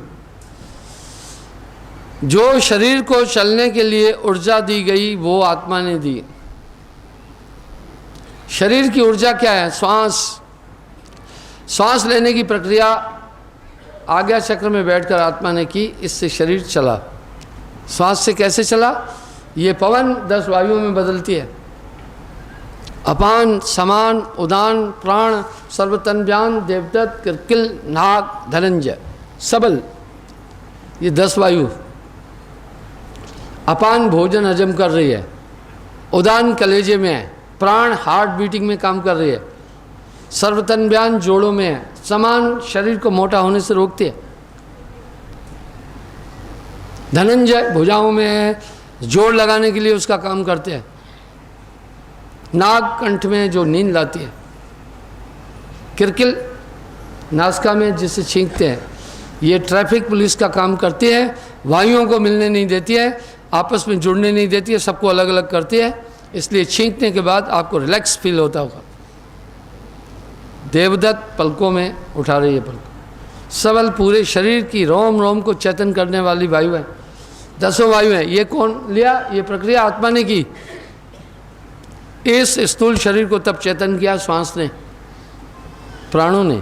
[SPEAKER 3] जो शरीर को चलने के लिए ऊर्जा दी गई वो आत्मा ने दी। शरीर की ऊर्जा क्या है? श्वास। श्वास लेने की प्रक्रिया आज्ञा चक्र में बैठकर आत्मा ने की, इससे शरीर चला। श्वास से कैसे चला? ये पवन 10 वायुओं में बदलती है। अपान, समान, उदान, प्राण, सर्वतन्व्यान, देवदत्त, किरकिल, नाग, धनंजय, सबल, ये 10 वायु। अपान भोजन हजम कर रही है, उदान कलेजे में है, प्राण हार्ट बीटिंग में काम कर रही है, सर्वतन्व्यान जोड़ों में है, समान शरीर को मोटा होने से रोकती है, धनंजय भुजाओं में है, जोड़ लगाने के लिए उसका काम करते हैं, नाग कंठ में जो नींद लाती है, किरकिल नासिका में जिसे छींकते हैं, ये ट्रैफिक पुलिस का काम करती है। वायुओं को मिलने नहीं देती है, आपस में जुड़ने नहीं देती है, सबको अलग अलग करती है। इसलिए छींकने के बाद आपको रिलैक्स फील होता होगा। देवदत्त पलकों में उठा रही है पलक। सबल पूरे शरीर की रोम रोम को चेतन करने वाली वायु है। 10 वायु हैं। ये कौन लिया? ये प्रक्रिया आत्मा ने की। इस स्थूल शरीर को तब चेतन किया श्वास ने, प्राणों ने।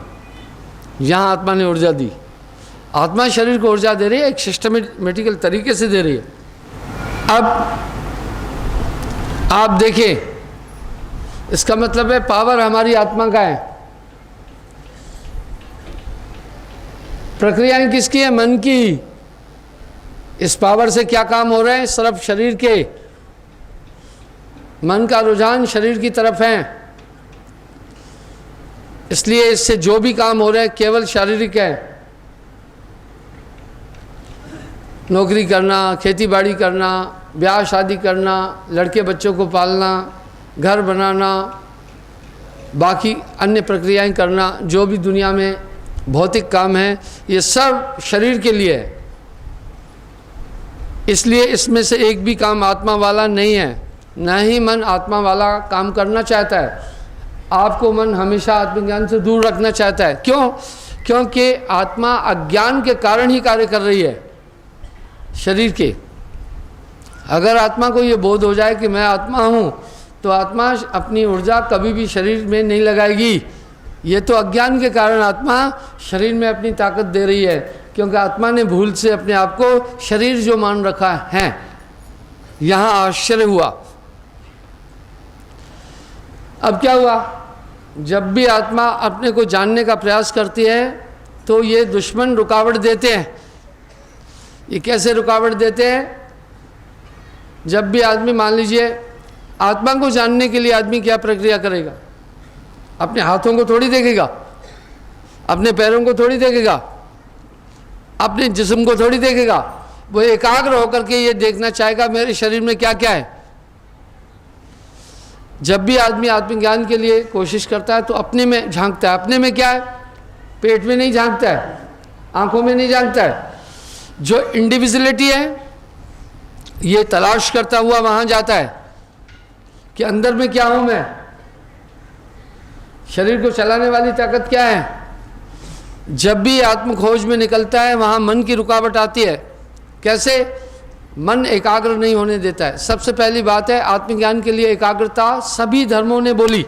[SPEAKER 3] यहाँ आत्मा ने ऊर्जा दी। आत्मा शरीर को ऊर्जा दे रही है, एक सिस्टमेटिकल तरीके से दे रही है। अब आप देखिए, इसका मतलब है पावर हमारी आत्मा का है। प्रक्रियाएं किसकी है? मन की। इस पावर से क्या काम हो रहे हैं? सिर्फ शरीर के। मन का रुझान शरीर की तरफ है, इसलिए इससे जो भी काम हो रहे हैं केवल शारीरिक है। नौकरी करना, खेती बाड़ी करना, ब्याह शादी करना, लड़के बच्चों को पालना, घर बनाना, बाकी अन्य प्रक्रियाएं करना, जो भी दुनिया में भौतिक काम है, ये सब शरीर के लिए है। इसलिए इसमें से एक भी काम आत्मा वाला नहीं है। न ही मन आत्मा वाला काम करना चाहता है। आपको मन हमेशा आत्मज्ञान से दूर रखना चाहता है। क्यों? क्योंकि आत्मा अज्ञान के कारण ही कार्य कर रही है शरीर के। अगर आत्मा को ये बोध हो जाए कि मैं आत्मा हूँ, तो आत्मा अपनी ऊर्जा कभी भी शरीर में नहीं लगाएगी। ये तो अज्ञान के कारण आत्मा शरीर में अपनी ताकत दे रही है, क्योंकि आत्मा ने भूल से अपने आप को शरीर जो मान रखा है। यहाँ आश्चर्य हुआ। अब क्या हुआ? जब भी आत्मा अपने को जानने का प्रयास करती है तो ये दुश्मन रुकावट देते हैं। ये कैसे रुकावट देते हैं? जब भी आदमी, मान लीजिए, आत्मा को जानने के लिए आदमी क्या प्रक्रिया करेगा? अपने हाथों को थोड़ी देखेगा, अपने पैरों को थोड़ी देखेगा, अपने जिस्म को थोड़ी देखेगा। वो एकाग्र होकर के ये देखना चाहेगा मेरे शरीर में क्या क्या है। जब भी आदमी आत्मज्ञान के लिए कोशिश करता है तो अपने में झांकता है। अपने में क्या है? पेट में नहीं झांकता है, आंखों में नहीं झांकता है। जो इंडिविजुअलिटी है ये तलाश करता हुआ वहाँ जाता है कि अंदर में क्या हूँ मैं। शरीर को चलाने वाली ताकत क्या है? जब भी आत्म खोज में निकलता है वहाँ मन की रुकावट आती है। कैसे? मन एकाग्र नहीं होने देता है। सबसे पहली बात है, आत्मज्ञान के लिए एकाग्रता सभी धर्मों ने बोली।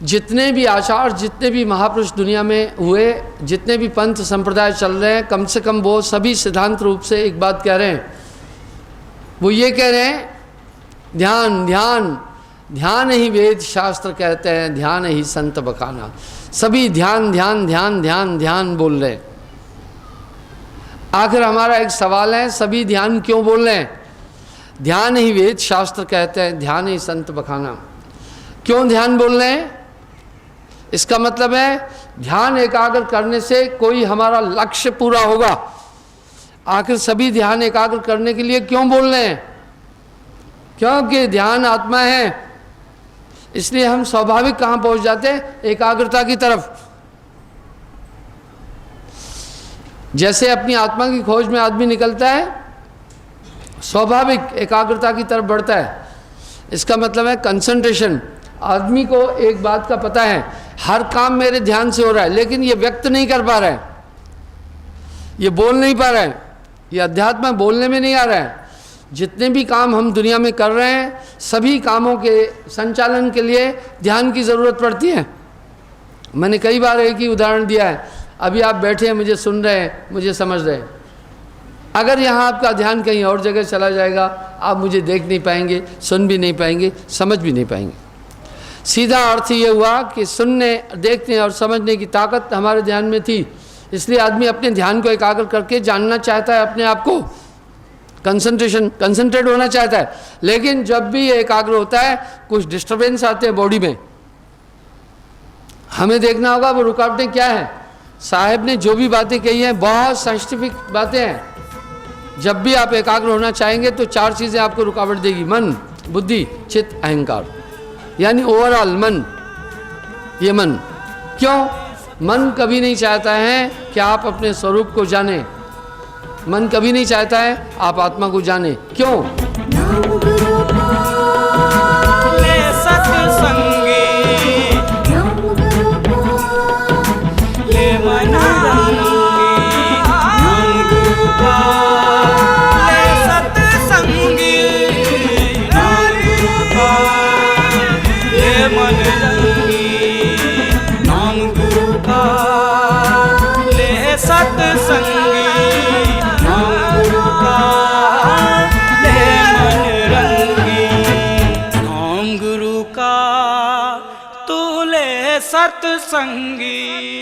[SPEAKER 3] जितने भी आचार, जितने भी महापुरुष दुनिया में हुए, जितने भी पंथ संप्रदाय चल रहे हैं, कम से कम वो सभी सिद्धांत रूप से एक बात कह रहे हैं। वो ये कह रहे हैं, ध्यान ध्यान ध्यान ही वेद शास्त्र कहते हैं, ध्यान ही संत बखाना। सभी ध्यान ध्यान ध्यान ध्यान ध्यान बोल रहे हैं। आखिर हमारा एक सवाल है, सभी ध्यान क्यों बोल रहे हैं? ध्यान ही वेद शास्त्र कहते हैं, ध्यान ही संत बखाना। क्यों ध्यान बोल रहे हैं? इसका मतलब है ध्यान एकाग्र करने से कोई हमारा लक्ष्य पूरा होगा। आखिर सभी ध्यान एकाग्र करने के लिए क्यों बोल रहे हैं? क्योंकि ध्यान आत्मा है। इसलिए हम स्वाभाविक कहाँ पहुंच जाते हैं? एकाग्रता की तरफ। जैसे अपनी आत्मा की खोज में आदमी निकलता है, स्वाभाविक एकाग्रता की तरफ बढ़ता है। इसका मतलब है कंसंट्रेशन। आदमी को एक बात का पता है, हर काम मेरे ध्यान से हो रहा है, लेकिन ये व्यक्त नहीं कर पा रहा है, ये बोल नहीं पा रहा है, ये अध्यात्म बोलने में नहीं आ रहा है। जितने भी काम हम दुनिया में कर रहे हैं, सभी कामों के संचालन के लिए ध्यान की ज़रूरत पड़ती है। मैंने कई बार एक ही उदाहरण दिया है। अभी आप बैठे हैं, मुझे सुन रहे हैं, मुझे समझ रहे हैं। अगर यहाँ आपका ध्यान कहीं और जगह चला जाएगा, आप मुझे देख नहीं पाएंगे, सुन भी नहीं पाएंगे, समझ भी नहीं पाएंगे। सीधा अर्थ ये हुआ कि सुनने, देखने और समझने की ताकत हमारे ध्यान में थी। इसलिए आदमी अपने ध्यान को एकाग्र करके जानना चाहता है अपने आप को, कंसंट्रेट होना चाहता है। लेकिन जब भी ये एकाग्र होता है, कुछ डिस्टर्बेंस आते हैं बॉडी में। हमें देखना होगा वो रुकावटें क्या हैं। साहब ने जो भी बातें कही हैं, बहुत साइंटिफिक बातें हैं। जब भी आप एकाग्र होना चाहेंगे तो 4 चीज़ें आपको रुकावट देगी: मन, बुद्धि, चित्त, अहंकार। यानी ओवरऑल मन। ये मन क्यों? मन कभी नहीं चाहता है कि आप अपने स्वरूप को जानें। मन कभी नहीं चाहता है आप आत्मा को जानें। क्यों?
[SPEAKER 4] ले सत्संगी ले मना ले सत्संगी ले मन नाम गुरु का ले सत्संगी सत्संगी।